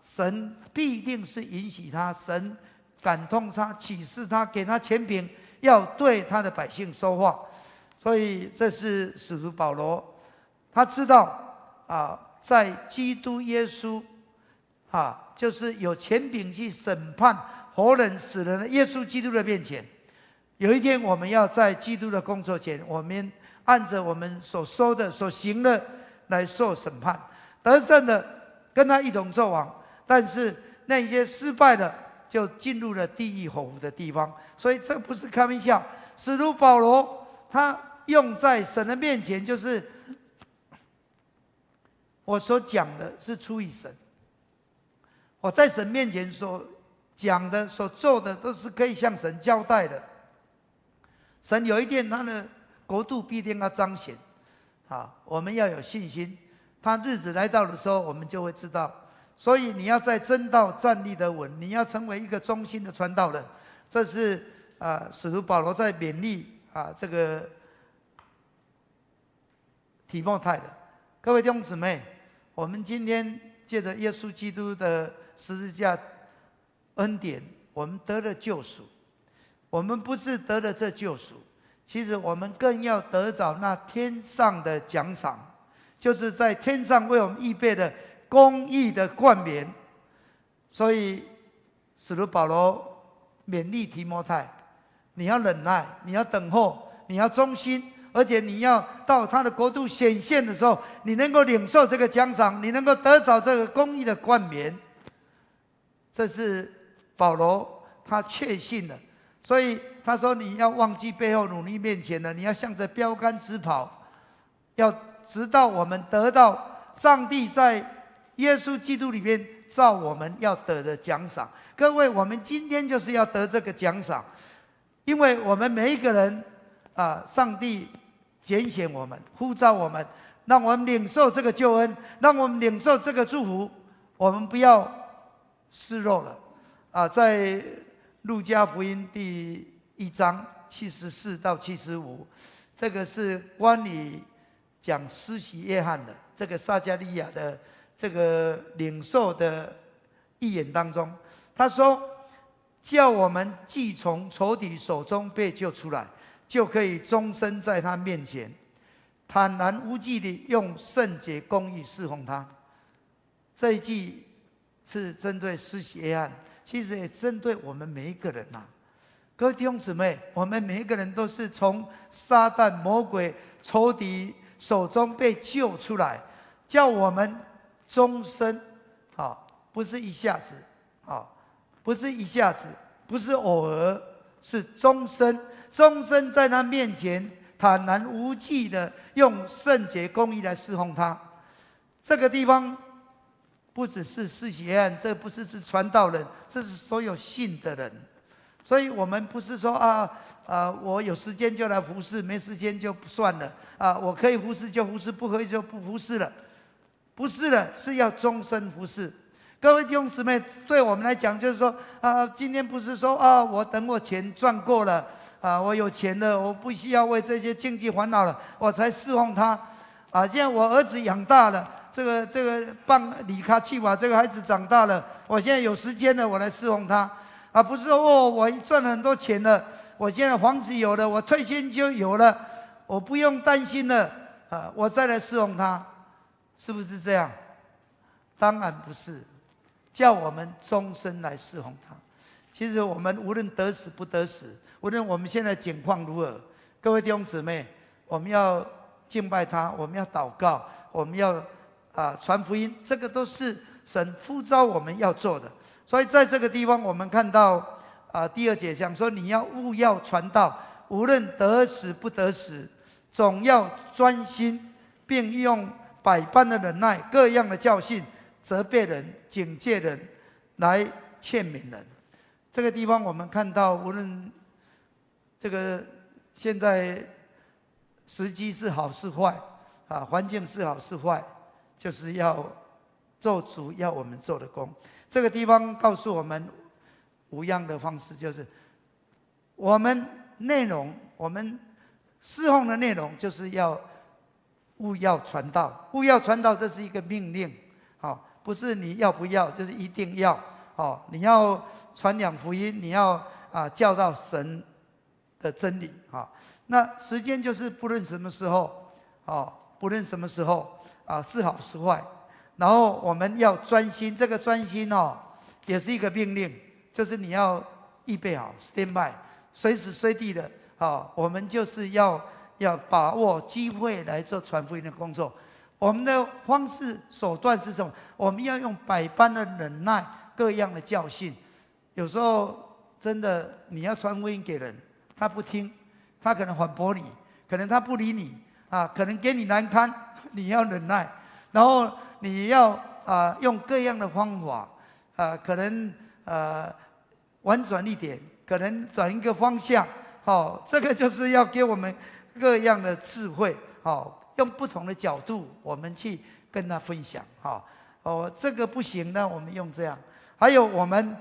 神必定是允许他，神感动他，启示他，给他权柄，要对他的百姓说话。所以这是使徒保罗，他知道在基督耶稣就是有权柄去审判活人死人的耶稣基督的面前，有一天我们要在基督的工作前，我们按着我们所说的所行的来受审判，得胜的跟他一同作王，但是那些失败的就进入了地狱火湖的地方。所以这不是开玩笑，使徒保罗他用在神的面前，就是我所讲的是出于神，我在神面前所讲的所做的都是可以向神交代的。神有一天他的国度必定要彰显，我们要有信心，他日子来到的时候我们就会知道。所以你要在真道站立得稳，你要成为一个忠心的传道人。这是使徒保罗在勉励这个提摩太的。各位弟兄姊妹，我们今天借着耶稣基督的十字架恩典，我们得了救赎。我们不是得了这救赎，其实我们更要得着那天上的奖赏，就是在天上为我们预备的公义的冠冕。所以使徒保罗勉励提摩太，你要忍耐，你要等候，你要忠心，而且你要到他的国度显现的时候，你能够领受这个奖赏，你能够得着这个公义的冠冕。这是保罗他确信的。所以他说，你要忘记背后，努力面前的，你要向着标杆直跑，要直到我们得到上帝在耶稣基督里面照我们要得的奖赏。各位，我们今天就是要得这个奖赏，因为我们每一个人上帝拣选我们，呼召我们，让我们领受这个救恩，让我们领受这个祝福，我们不要失落了。在路加福音第1章74到75，这个是关于讲施洗约翰的这个撒迦利亚的这个领受的预言当中，他说，叫我们既从仇敌手中被救出来，就可以终身在他面前坦然无惧地用圣洁公义侍奉他。这一句是针对施洗约翰，其实也针对我们每一个人各位弟兄姊妹，我们每一个人都是从撒旦魔鬼仇敌手中被救出来，叫我们终身不是一下子不是一下子，不是偶尔，是终身。终身在他面前坦然无惧的用圣洁公义来侍奉他。这个地方不只是施洗约翰，这不是传道人，这是所有信的人。所以我们不是说我有时间就来服侍，没时间就算了我可以服侍就服侍，不可以就不服侍了。不是的，是要终身服侍。各位弟兄姊妹，对我们来讲，就是说今天不是说我等我钱赚够了我有钱了，我不需要为这些经济烦恼了，我才侍奉他现在我儿子养大了，这个棒里卡契瓦这个孩子长大了，我现在有时间了，我来侍奉他不是说我赚了很多钱了，我现在房子有了，我退休就有了，我不用担心了我再来侍奉他，是不是这样？当然不是，叫我们终身来侍奉他。其实我们无论得死不得死，无论我们现在境况如何，各位弟兄姊妹，我们要敬拜他，我们要祷告，我们要传福音，这个都是神呼召我们要做的。所以在这个地方，我们看到第2节讲说，你要务要传道，无论得死不得死，总要专心，并用百般的忍耐，各样的教训，责备人，警戒人，来劝勉人。这个地方我们看到，无论这个现在时机是好是坏环境是好是坏，就是要做主要我们做的工。这个地方告诉我们5样的方式，就是我们内容，我们侍奉的内容就是要务要传道，务要传道，这是一个命令，不是你要不要，就是一定要，你要传扬福音，你要教导神的真理，那时间就是不论什么时候，不论什么时候是好是坏，然后我们要专心，这个专心也是一个命令，就是你要预备好 stand by， 随时随地的我们就是要把握机会来做传福音的工作。我们的方式手段是什么？我们要用百般的忍耐，各样的教训。有时候真的你要传福音给人，他不听，他可能反驳你，可能他不理你可能给你难堪，你要忍耐，然后你要用各样的方法可能婉转一点，可能转一个方向，这个就是要给我们各样的智慧，用不同的角度，我们去跟他分享，这个不行呢，我们用这样。还有我们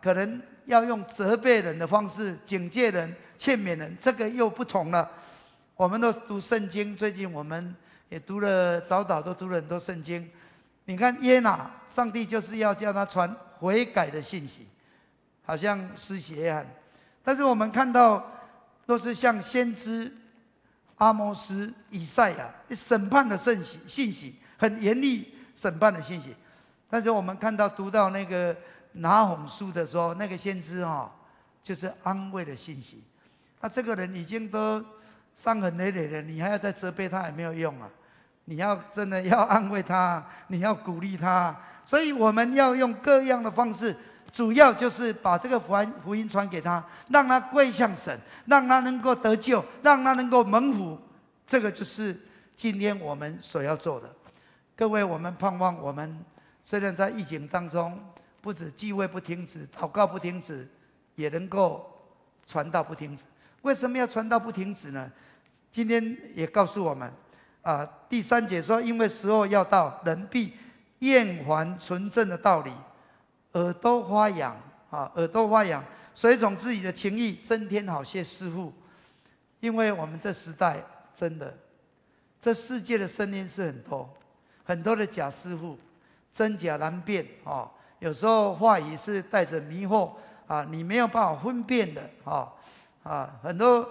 可能要用责备人的方式，警戒人、劝勉人，这个又不同了。我们都读圣经，最近我们也读了早祷，都读了很多圣经。你看耶拿，上帝就是要叫他传悔改的信息，好像施洗约翰。但是我们看到都是像先知阿摩斯、以赛亚审判的信息，很严厉审判的信息。但是我们看到读到那个拿红书的时候，那个先知就是安慰的信息。这个人已经都伤痕累累了，你还要再责备他也没有用啊！你要真的要安慰他，你要鼓励他。所以我们要用各样的方式，主要就是把这个福音传给他，让他归向神，让他能够得救，让他能够蒙福。这个就是今天我们所要做的。各位，我们盼望我们虽然在疫情当中，不止聚会不停止，祷告不停止，也能够传道不停止。为什么要传道不停止呢？今天也告诉我们第3节说，因为时候要到，人必厌烦纯正的道理，耳朵发痒耳朵发痒，随从自己的情意，增添好些师傅。因为我们这时代真的，这世界的声音是很多的假师傅，真假难辨有时候话语是带着迷惑你没有办法分辨的很多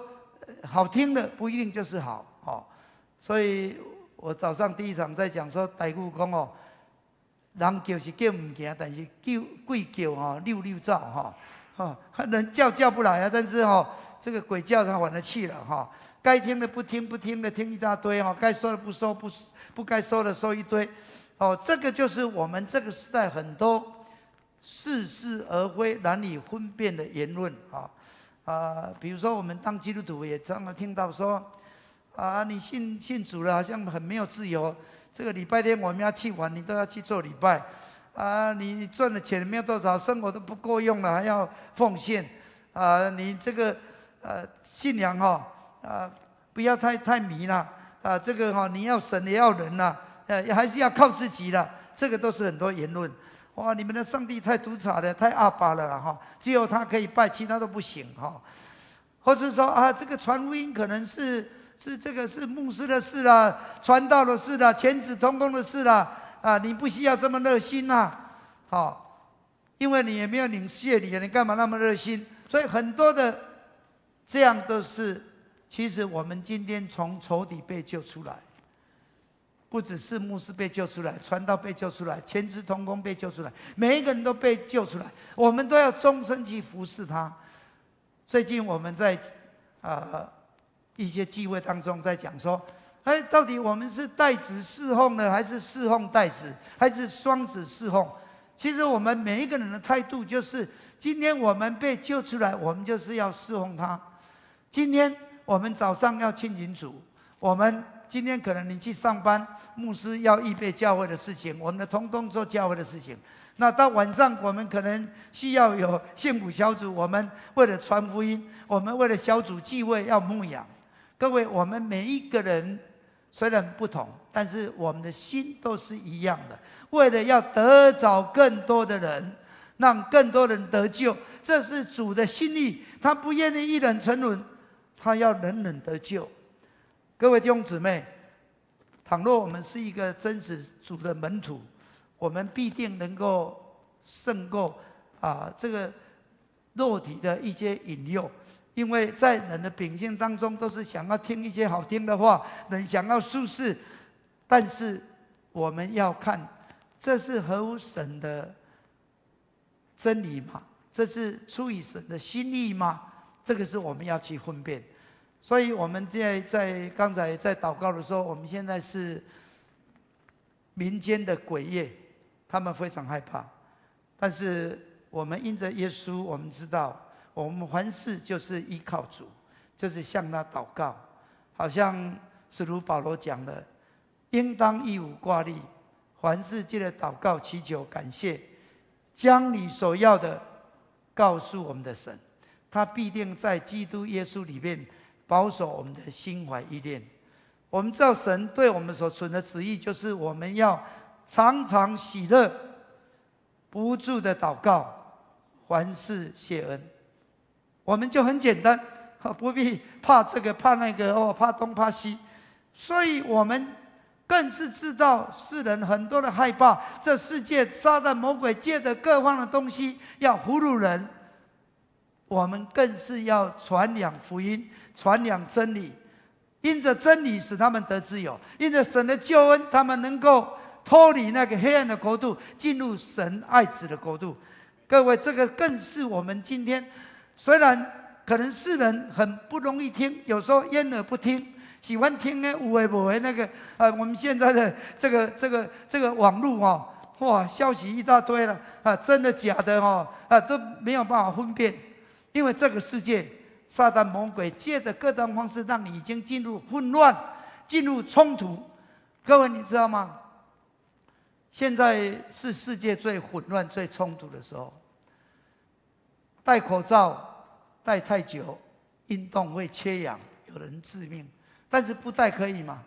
好听的不一定就是好所以我早上第一场在讲说，台语讲人叫是叫不行，但是鬼叫溜溜走人叫不来但是这个鬼叫他反而去了该听的不听，不听的听一大堆该说的不说，不该说的说一堆这个就是我们这个时代很多似是而非、难以分辨的言论比如说我们当基督徒也常常听到说你信主了，好像很没有自由。这个礼拜天我们要去玩，你都要去做礼拜你赚的钱没有多少，生活都不够用了，还要奉献你这个信仰不要太迷了这个你要神也要人还是要靠自己的，这个都是很多言论。哇，你们的上帝太独裁了，太阿爸了只有他可以拜，其他都不行或是说这个传福音可能是这个是牧师的事啦，传道的事啦，全职同工的事啦你不需要这么热心因为你也没有领谢礼，你干嘛那么热心？所以很多的这样都是，其实我们今天从仇敌被救出来。不只是牧师被救出来，传道被救出来，全职同工被救出来，每一个人都被救出来，我们都要终身去服侍他。最近我们在一些聚会当中在讲说，到底我们是代子侍奉呢，还是侍奉代子，还是双子侍奉？其实我们每一个人的态度就是，今天我们被救出来，我们就是要侍奉他。今天我们早上要亲近主，我们今天可能你去上班，牧师要预备教会的事情，我们的同工做教会的事情。那到晚上我们可能需要有幸福小组，我们为了传福音，我们为了小组聚会要牧养。各位，我们每一个人虽然不同，但是我们的心都是一样的，为了要得着更多的人，让更多人得救，这是主的心意。他不愿意一人沉沦，他要人人得救。各位弟兄姊妹，倘若我们是一个真实主的门徒，我们必定能够胜过这个肉体的一些引诱。因为在人的秉性当中，都是想要听一些好听的话，人想要舒适，但是我们要看，这是合乎神的真理吗？这是出于神的心意吗？这个是我们要去分辨。所以我们在刚才在祷告的时候，我们现在是民间的鬼业，他们非常害怕，但是我们因着耶稣，我们知道。我们凡事就是依靠主，就是向他祷告，好像是如保罗讲的，应当一无挂虑，凡事借着祷告祈求感谢，将你所要的告诉我们的神，他必定在基督耶稣里面保守我们的心怀意念。我们知道神对我们所存的旨意，就是我们要常常喜乐，不住的祷告，凡事谢恩。我们就很简单，不必怕这个怕那个怕东怕西。所以我们更是知道世人很多的害怕，这世界撒旦魔鬼借着各方的东西要俘虏人，我们更是要传扬福音，传扬真理，因着真理使他们得自由，因着神的救恩，他们能够脱离那个黑暗的国度，进入神爱子的国度。各位，这个更是我们今天虽然可能世人很不容易听，有时候掩耳不听，喜欢听呢有的没的那个我们现在的这个网络哇，消息一大堆了真的假的都没有办法分辨，因为这个世界撒旦魔鬼借着各种方式让你已经进入混乱，进入冲突。各位你知道吗？现在是世界最混乱、最冲突的时候。戴口罩戴太久，运动会缺氧，有人致命。但是不戴可以吗？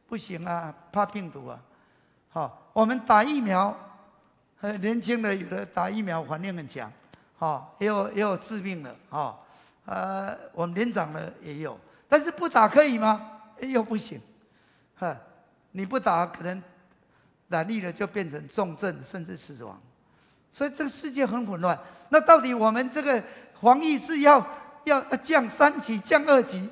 不行啊，怕病毒啊。我们打疫苗，年轻的有的打疫苗反应很强，也有致命的我们年长的也有。但是不打可以吗？又不行，你不打可能染疫了就变成重症甚至死亡。所以这个世界很混乱。那到底我们这个防疫是要降3级、降2级，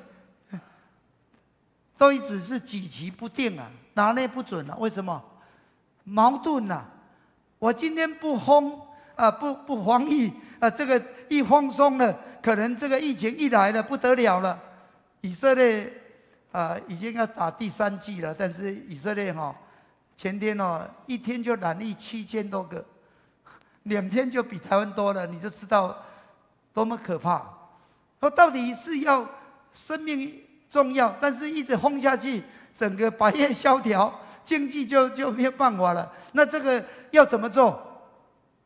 都一直是举棋不定拿捏不准为什么？矛盾我今天不封不防疫这个一放松了，可能这个疫情一来了不得了了。以色列已经要打第3剂了，但是以色列前天一天就染疫7000多个。2天就比台湾多了，你就知道多么可怕。到底是要生命重要，但是一直轰下去，整个百业萧条，经济就没有办法了。那这个要怎么做？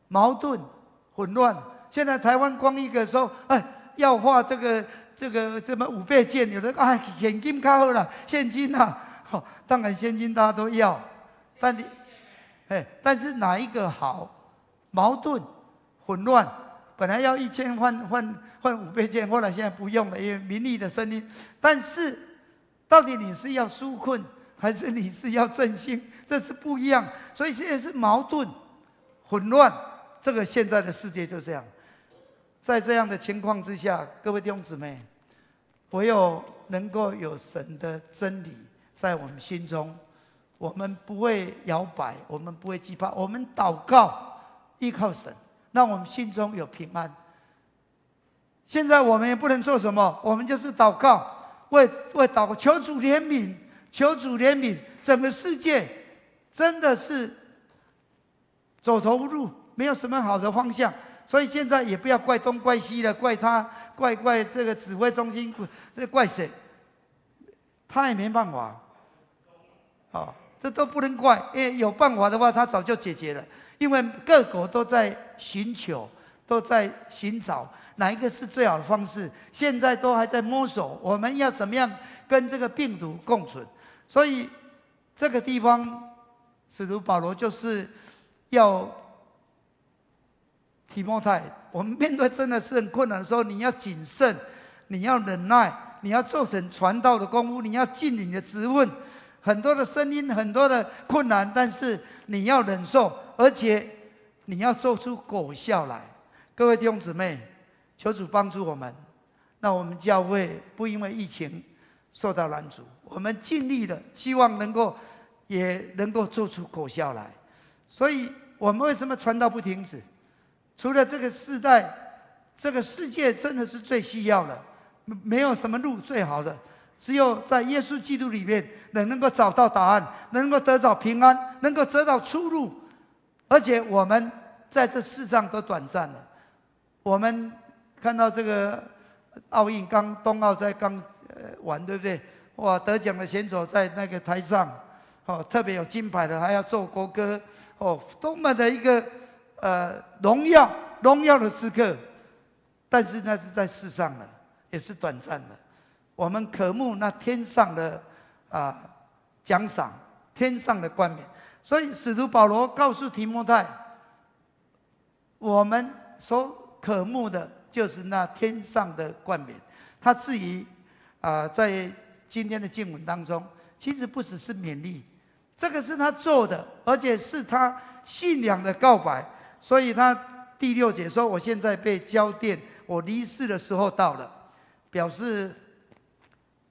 矛盾、混乱。现在台湾光一个说，要画这个什么5倍券，有的现金较好了，现金当然现金大家都要，但是哪一个好？矛盾、混乱，本来要1000换5倍券，后来现在不用了，因为民意的声音。但是，到底你是要纾困，还是你是要振兴？这是不一样。所以现在是矛盾、混乱，这个现在的世界就这样。在这样的情况之下，各位弟兄姊妹，唯有能够有神的真理在我们心中，我们不会摇摆，我们不会惧怕，我们祷告。依靠神，让我们心中有平安。现在我们也不能做什么，我们就是祷告，为祷告，求主怜悯，求主怜悯。整个世界真的是走投无路，没有什么好的方向。所以现在也不要怪东怪西的，怪他，怪这个指挥中心，怪谁？他也没办法。这都不能怪，因为有办法的话，他早就解决了。因为各国都在寻求，都在寻找哪一个是最好的方式，现在都还在摸索。我们要怎么样跟这个病毒共存？所以这个地方，使徒保罗就是要提摩太，我们面对真的是很困难的时候，你要谨慎，你要忍耐，你要做成传道的功夫，你要尽你的职分。很多的声音，很多的困难，但是你要忍受，而且你要做出果效来。各位弟兄姊妹，求主帮助我们，让我们教会不因为疫情受到拦阻，我们尽力的，希望也能够做出果效来。所以，我们为什么传道不停止？除了这个世代，这个世界真的是最需要的，没有什么路最好的，只有在耶稣基督里面，能够找到答案，能够得到平安，能够得到出路。而且我们在这世上都短暂了。我们看到这个奥运冬奥在刚完，对不对？哇，得奖的选手在那个台上，特别有金牌的还要奏国歌，多么的一个荣耀的时刻。但是那是在世上的，也是短暂的。我们渴慕那天上的奖赏，天上的冠冕。所以使徒保罗告诉提摩太，我们所渴慕的就是那天上的冠冕。他至于在今天的经文当中，其实不只是勉励，这个是他做的，而且是他信仰的告白。所以他第6节说：“我现在被交奠，我离世的时候到了。”表示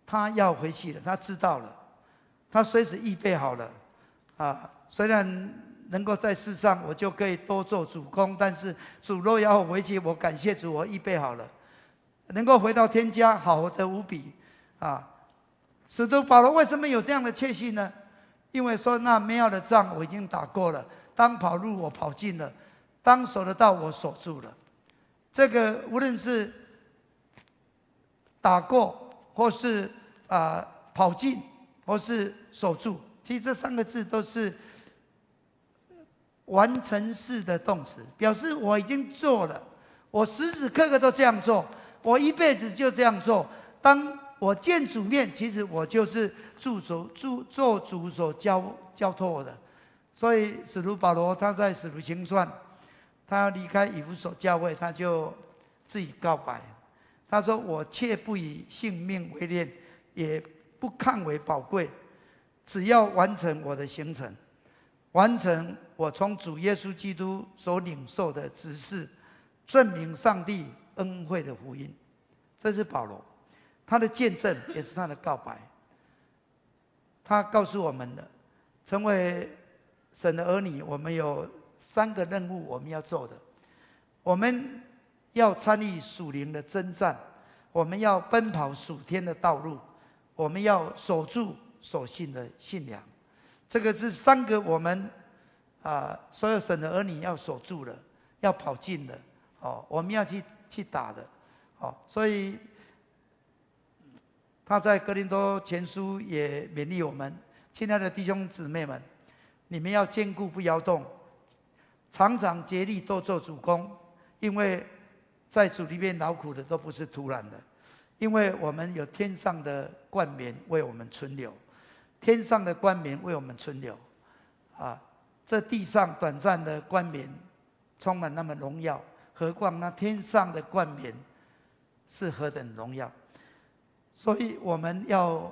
他要回去了，他知道了，他随时预备好了。虽然能够在世上，我就可以多做主工，但是主若要我回去，我感谢主，我预备好了，能够回到天家，好得无比。使徒保罗为什么有这样的确信呢？因为说那美好的仗我已经打过了，当跑路我跑尽了，当守的道我守住了。这个无论是打过，或是跑尽，或是守住，其实这3个字都是完成式的动词，表示我已经做了，我时时刻刻都这样做，我一辈子就这样做。当我见主面，其实我就是做主所交托我的。所以使徒保罗他在使徒行传，他要离开以弗所教会，他就自己告白，他说：“我切不以性命为念，也不看为宝贵，只要完成我的行程，完成我从主耶稣基督所领受的指示，证明上帝恩惠的福音。”这是保罗，他的见证也是他的告白。他告诉我们的，成为神的儿女，我们有3个任务我们要做的。我们要参与属灵的征战，我们要奔跑属天的道路，我们要守住所信的信仰。这个是3个我们所有神的儿女要守住的，要跑进的，我们要去打的。所以他在哥林多前书也勉励我们：亲爱的弟兄姊妹们，你们要坚固不摇动，常常竭力多做主工，因为在主里面劳苦的都不是突然的，因为我们有天上的冠冕为我们存留，天上的冠冕为我们存留。这地上短暂的冠冕充满那么荣耀，何况那天上的冠冕是何等荣耀。所以我们要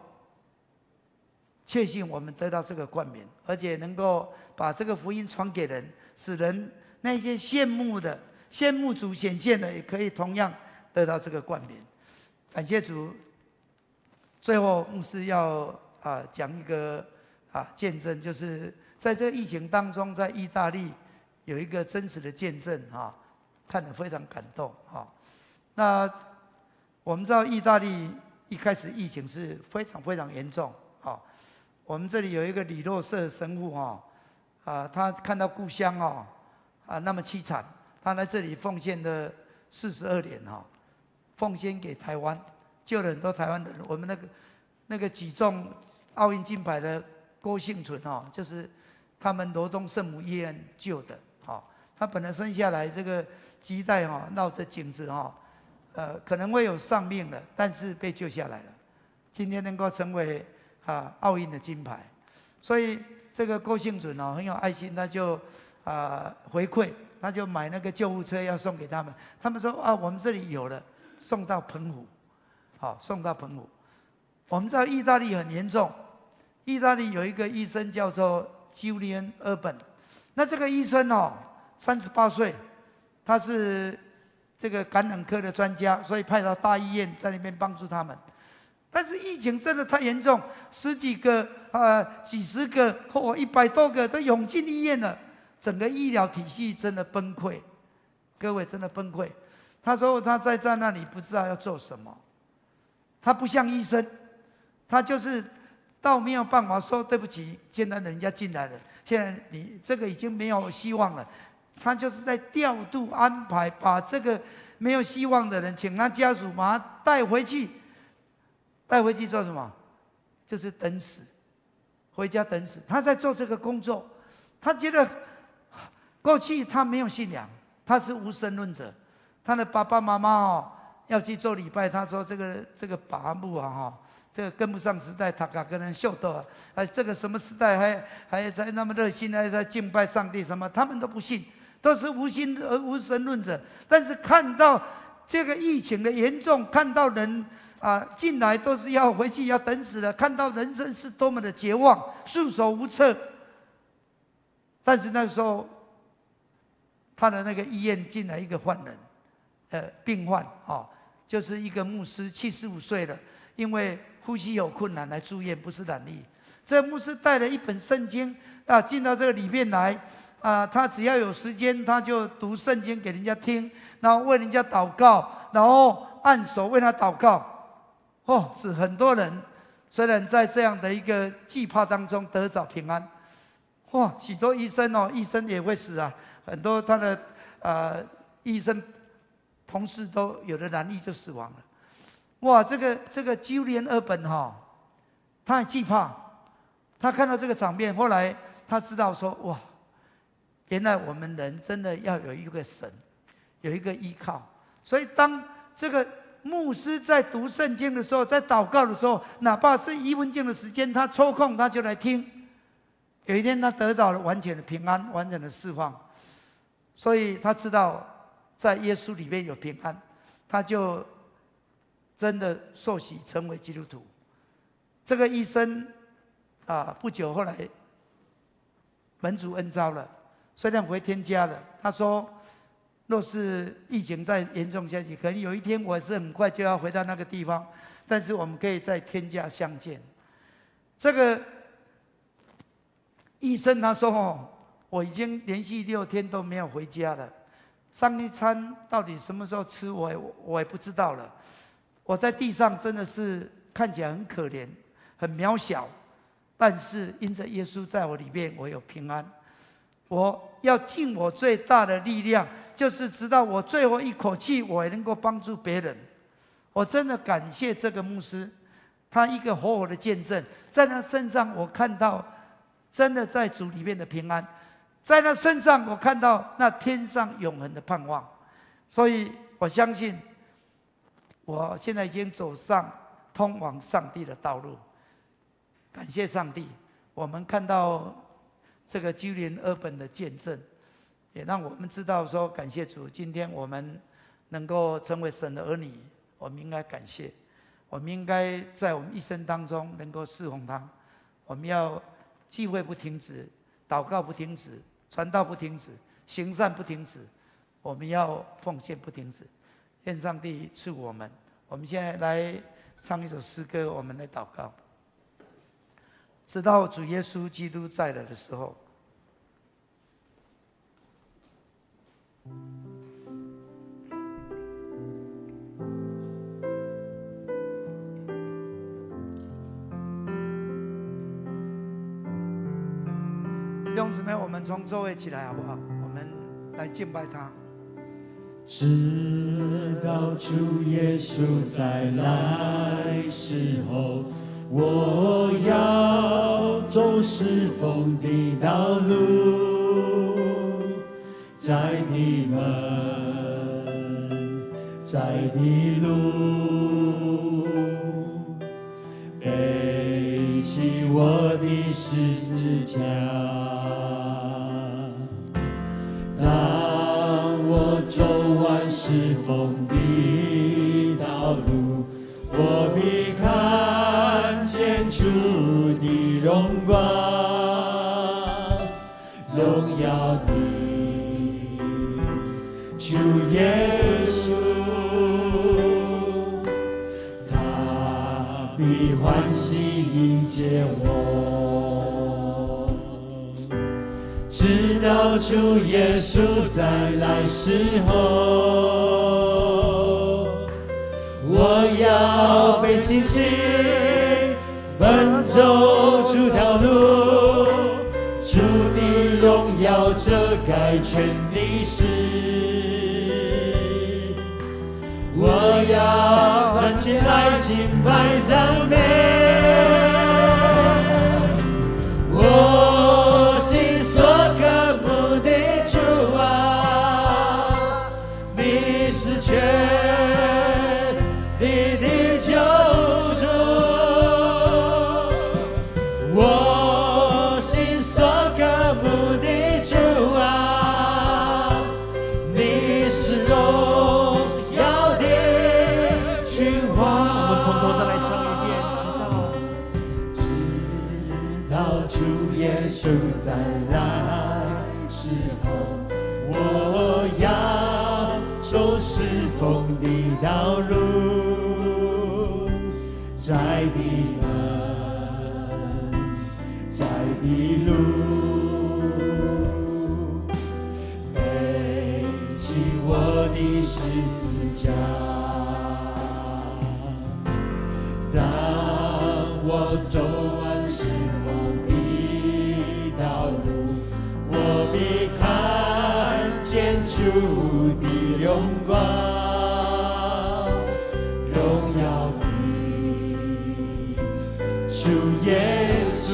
确信我们得到这个冠冕，而且能够把这个福音传给人，使人那些羡慕主显现的，也可以同样得到这个冠冕。感谢主。最后牧师要讲一个见证，就是在这个疫情当中，在意大利有一个真实的见证看得非常感动那我们知道意大利一开始疫情是非常非常严重我们这里有一个李洛瑟神父他看到故乡那么凄惨，他来这里奉献了42年奉献给台湾，救了很多台湾人。我们那个举重奥运金牌的郭幸存就是他们罗东圣母医院救的他本来生下来这个脐带绕着颈子可能会有丧命了，但是被救下来了。今天能够成为奥运的金牌。所以这个郭幸准很有爱心，他就回馈，他就买那个救护车要送给他们。他们说我们这里有了，送到澎湖，送到澎湖。我们知道意大利很严重，意大利有一个医生叫做 Julian Urban， 那这个医生38岁，他是这个感染科的专家，所以派到大医院在那边帮助他们。但是疫情真的太严重，10几个几十个或100多个都涌进医院了，整个医疗体系真的崩溃，各位真的崩溃。他说他在那里不知道要做什么，他不像医生，他就是到没有办法说对不起，现在人家进来了，现在你这个已经没有希望了，他就是在调度安排，把这个没有希望的人，请他家属把他带回去。带回去做什么？就是等死，回家等死。他在做这个工作，他觉得过去他没有信仰，他是无神论者。他的爸爸妈妈要去做礼拜，他说这个拔木这个跟不上时代，他跟人秀逗这个什么时代还在那么热心，还在敬拜上帝什么，他们都不信，都是无神论者。但是看到这个疫情的严重，看到人进来都是要回去要等死的，看到人生是多么的绝望，束手无策。但是那时候，他的那个医院进来一个患人，病患就是一个牧师，75岁了，因为呼吸有困难来住院，不是染疫。这牧师带了一本圣经进到这个里面来他只要有时间，他就读圣经给人家听，然后为人家祷告，然后按手为他祷告。是很多人虽然在这样的一个惧怕当中得着平安。许多医生医生也会死很多他的医生同事都有的染疫就死亡了。这个Julian Urban他很惧怕，他看到这个场面，后来他知道说原来我们人真的要有一个神，有一个依靠。所以当这个牧师在读圣经的时候，在祷告的时候，哪怕是1分钟的时间，他抽空他就来听。有一天他得到了完全的平安，完全的释放，所以他知道在耶稣里面有平安，他就真的受洗成为基督徒。这个医生不久后来门主恩召了，虽然回天家了，他说若是疫情再严重下去，可能有一天我是很快就要回到那个地方，但是我们可以在天家相见。这个医生他说我已经连续6天都没有回家了，上一餐到底什么时候吃我也不知道了。我在地上真的是看起来很可怜，很渺小，但是因着耶稣在我里面，我有平安。我要尽我最大的力量，就是直到我最后一口气，我也能够帮助别人。我真的感谢这个牧师，他一个活的见证，在他身上我看到真的在主里面的平安，在他身上我看到那天上永恒的盼望。所以我相信我现在已经走上通往上帝的道路。感谢上帝，我们看到这个Julian Urban的见证，也让我们知道说，感谢主，今天我们能够成为神的儿女，我们应该感谢，我们应该在我们一生当中能够侍奉他。我们要聚会不停止，祷告不停止，传道不停止，行善不停止，我们要奉献不停止。愿上帝赐我们。我们现在来唱一首诗歌，我们来祷告。直到主耶稣基督再来的时候，弟兄姊妹，我们从座位起来好不好？我们来敬拜他。直到主耶稣再来时候，我要走侍奉的道路，在你们在的路，背起的十字架。当我走完侍奉的道路，我必看见主的荣光，荣耀的主耶稣，他必欢喜迎接我，直到主耶稣再来时候，我要被信心奔走出条路，主的荣耀遮盖全历史。我要站起来敬拜赞美，我心所渴慕的主啊，你是全地的救主，我心所渴慕的主啊，你是荣耀的君王。我们从头再来唱一遍，直到主耶稣再来时候，我要走侍奉的道路，窄的门，窄的路，背起我的十字架。当我走完侍奉的道路，我必看见主的荣光，荣耀的主耶稣，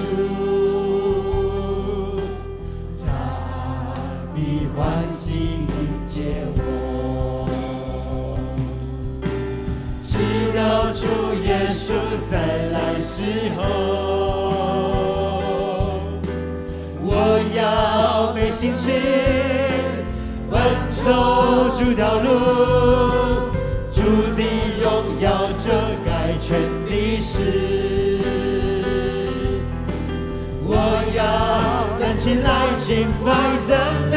他必欢喜迎接我，直到主耶稣再来时候，我要被信心奔走出条路，主的荣耀遮盖全历史。我要站起来敬拜赞美，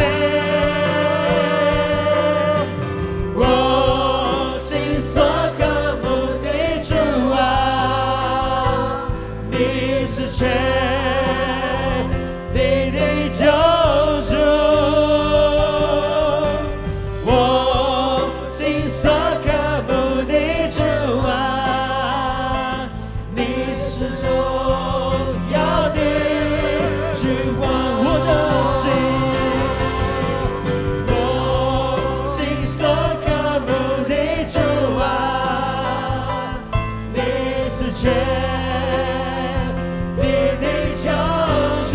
我心所渴慕的主啊，你是全地的救主，我心所渴慕的主啊，你是荣耀的君王。我的心所渴慕的主啊，你是全地的救主，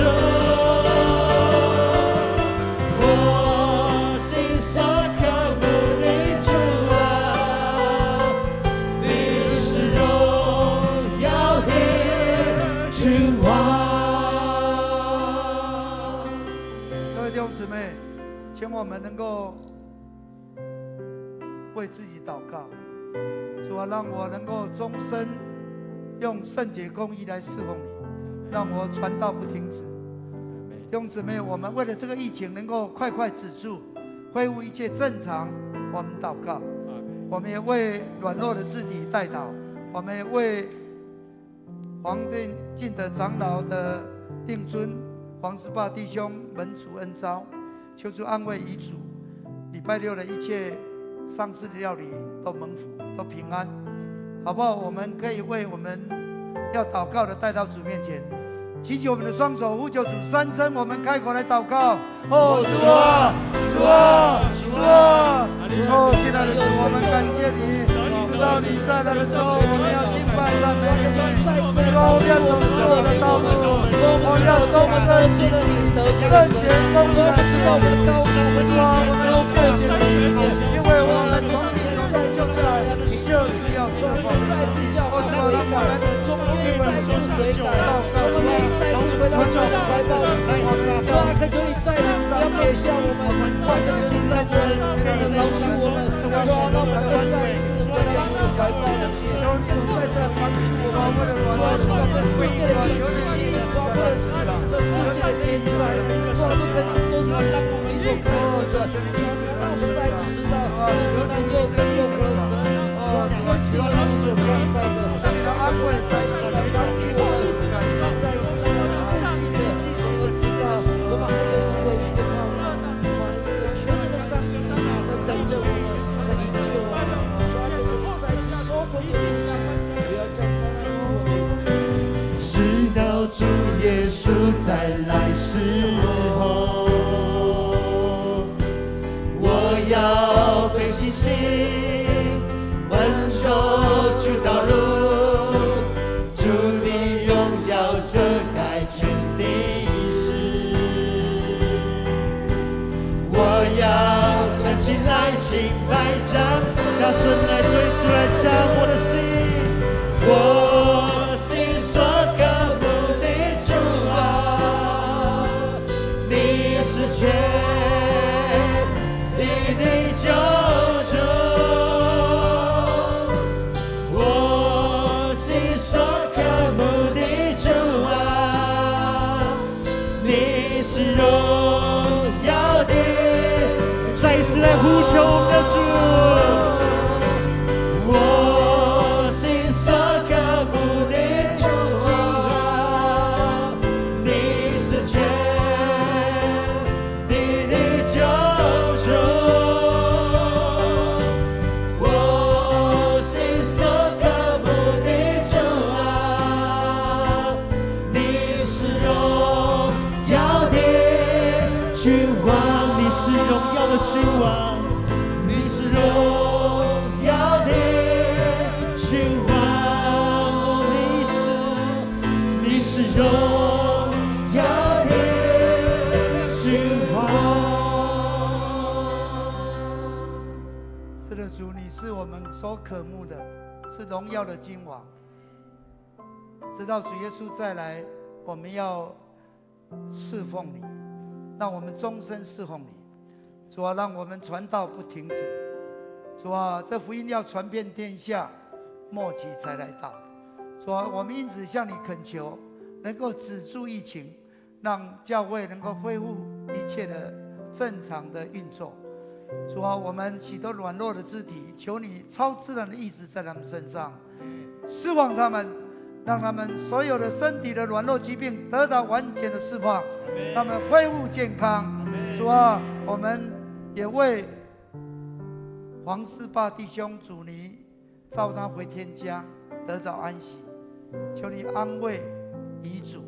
我心所渴慕的主啊，你是荣耀的君王。各位弟兄姊妹，请我们能够为自己祷告，主啊，让我能够终身用圣洁公义来侍奉你，让我传道不停止。弟兄姊妹，我们为了这个疫情能够快快止住，恢复一切正常，我们祷告。我们也为软弱的肢体代祷，我们也为黄进德长老的定尊、黄十八弟兄门主恩召，求主安慰遗嘱。礼拜六的一切丧事的料理都蒙福，都平安，好不好？我们可以为我们要祷告的带到主面前，举起我们的双手，呼求主三声，我们开口来祷告。哦，主啊，主啊，主啊！哦，亲爱的主，我们感谢你，知道你在那个时候，我们要敬拜赞美你，我们要走适合的道路，我们要走我们的圣洁公义来知道我们的高度，我们要谢谢你，因为我们从你在就在，你就是要赐福我们，让我们中间再次悔改，祷告，到主的怀抱里面。主啊，恳求你再不要撇下我们，主啊，恳求你再次饶恕我们，主啊，让我们能够再一次回到主的怀抱里面。主再次来帮助我们，主啊，不管这世界的地气，主啊，或者是这世界的天灾，主啊，都是你所看顾的。让我们再一次知道，你是那又真又活的神。主啊，你是所创造的，让安慰再一次来帮助我们，再一次让我们相信的，能够知道我们还有一个唯一的盼望，这全能的上帝在等着我们，在营救我们。主啊，求你再次收回你的灵气，不要将灾难与我们。直到主耶稣再来时候，我要被信心奔走出道路，主的荣耀遮盖全地势。我要站起来敬拜赞美，大声来对主来唱我的心，我心所渴慕的主啊，你是全地的救主。我心所渴慕的主啊，你是荣耀的。再一次来呼求我们的主。我心所渴慕的主啊，你是全地的救主。我心所渴慕的主啊，你是荣耀的君王，你是荣耀的君王，你是荣耀的君王，你是荣耀的君王。是的，主，你是我们所渴慕的，是荣耀的君王。直到主耶稣再来，我们要侍奉你，让我们终身侍奉你。主啊，让我们传道不停止。主啊，这福音要传遍天下，末期才来到。主啊，我们因此向你恳求，能够止住疫情，让教会能够恢复一切的正常的运作。主啊，我们许多软弱的肢体，求你超自然的意志在他们身上，释放他们，让他们所有的身体的软弱疾病得到完全的释放，让他们恢复健康。主啊，我们也为黄世霸弟兄，主你召他回天家，得着安息。求你安慰遗嘱，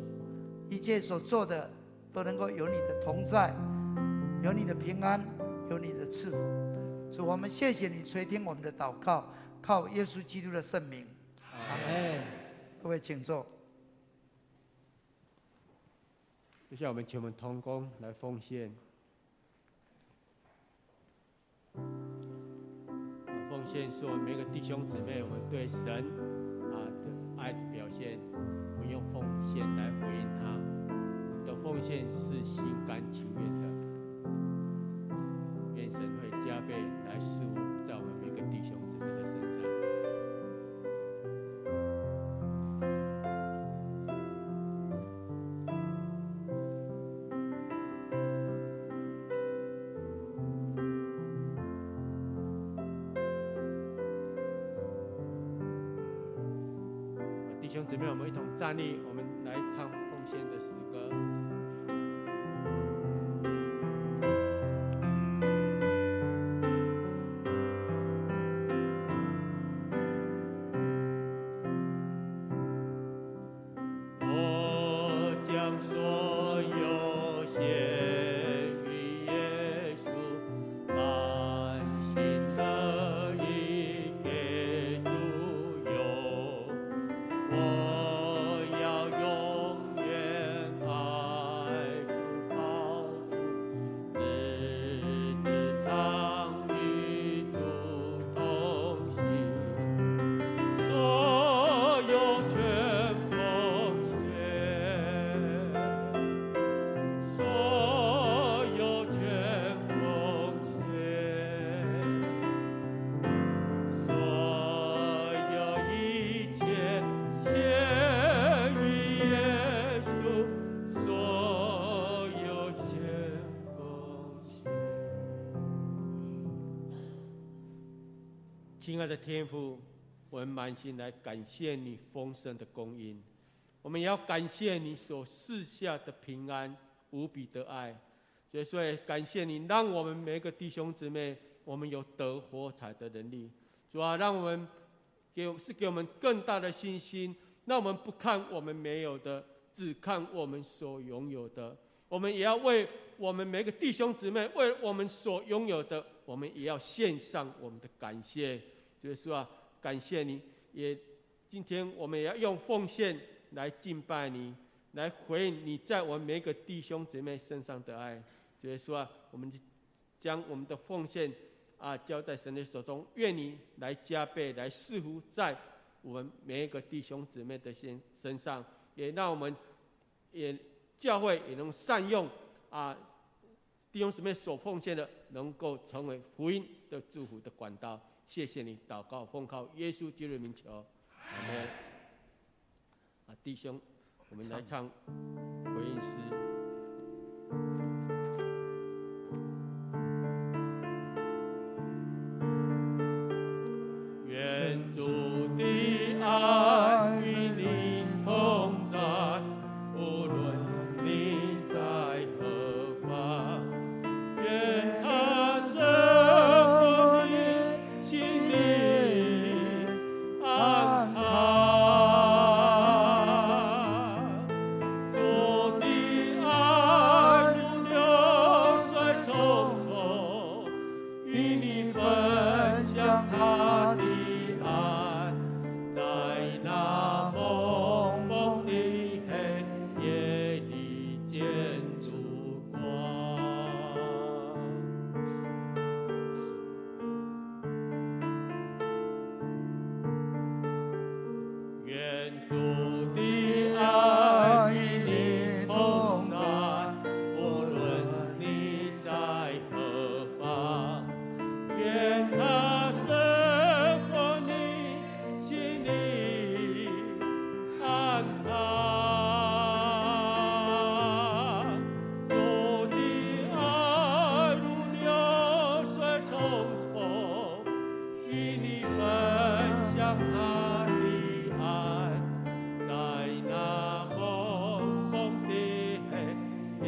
一切所做的都能够有你的同在，有你的平安，有你的赐福。主，我们谢谢你垂听我们的祷告，靠耶稣基督的圣名，阿门。各位请坐。接下来我们请我们同工来奉献。奉献是我们每个弟兄姊妹，我们对神的爱的表现，我们用奉献来回应他。我们的奉献是心甘情愿的，愿神会加倍来施我在我们每个弟兄姊妹的身上。弟兄姊妹，我们一同站立，我们来唱奉献的诗歌。我将所有献于耶稣，甘心乐意给主用。我要永远爱亲爱的天父，我们满心来感谢你丰盛的供应，我们也要感谢你所赐下的平安、无比的爱。所以感谢你，让我们每个弟兄姊妹，我们有得活彩的能力。主啊，让我们给我们更大的信心，让我们不看我们没有的，只看我们所拥有的。我们也要为我们每个弟兄姊妹，为我们所拥有的，我们也要献上我们的感谢。就是说啊，感谢你，也今天我们也要用奉献来敬拜你，来回应你在我们每个弟兄姊妹身上的爱。就是说啊，我们将我们的奉献交在神的手中，愿你来加倍来赐福在我们每一个弟兄姊妹的身上，也让我们也教会也能善用弟兄姊妹所奉献的，能够成为福音的祝福的管道。谢谢你，祷告奉靠耶稣基督的名求，阿门。弟兄，我们来唱回应诗。愿主的爱与你同在，无论你在何方，愿他生活你心里安康。主的爱如流水匆匆，与你分享他的爱，在那蒙蒙的黑夜里见烛光。愿主的爱与你同在，无论你在何方，愿他生活你心里安康。主的爱如流水匆匆，与你分享他的爱，在那蒙蒙的黑夜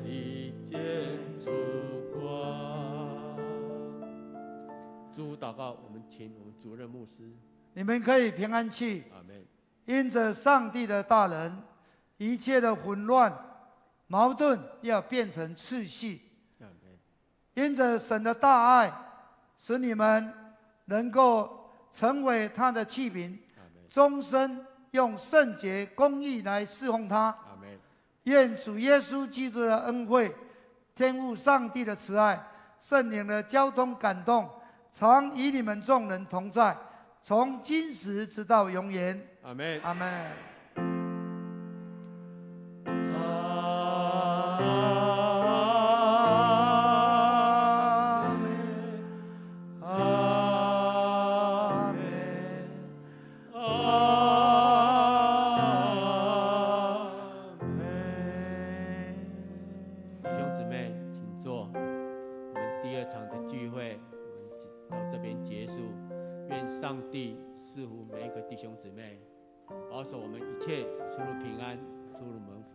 里见烛光。主祷告，我们请我们主任牧师。你们可以平安去。阿门。因着上帝的大能，一切的混乱、矛盾要变成次序。阿门。因着神的大爱，使你们能够成为他的器皿，阿门。终身用圣洁、公义来侍奉他。阿门。愿主耶稣基督的恩惠、天父上帝的慈爱、圣灵的交通感动，常与你们众人同在，从今时直到永远。阿门。阿门。弟兄姊妹，请坐。我们第二场的聚会，我们到这边结束。愿上帝赐福每一个弟兄姊妹，保守我们一切出入平安，出入门福。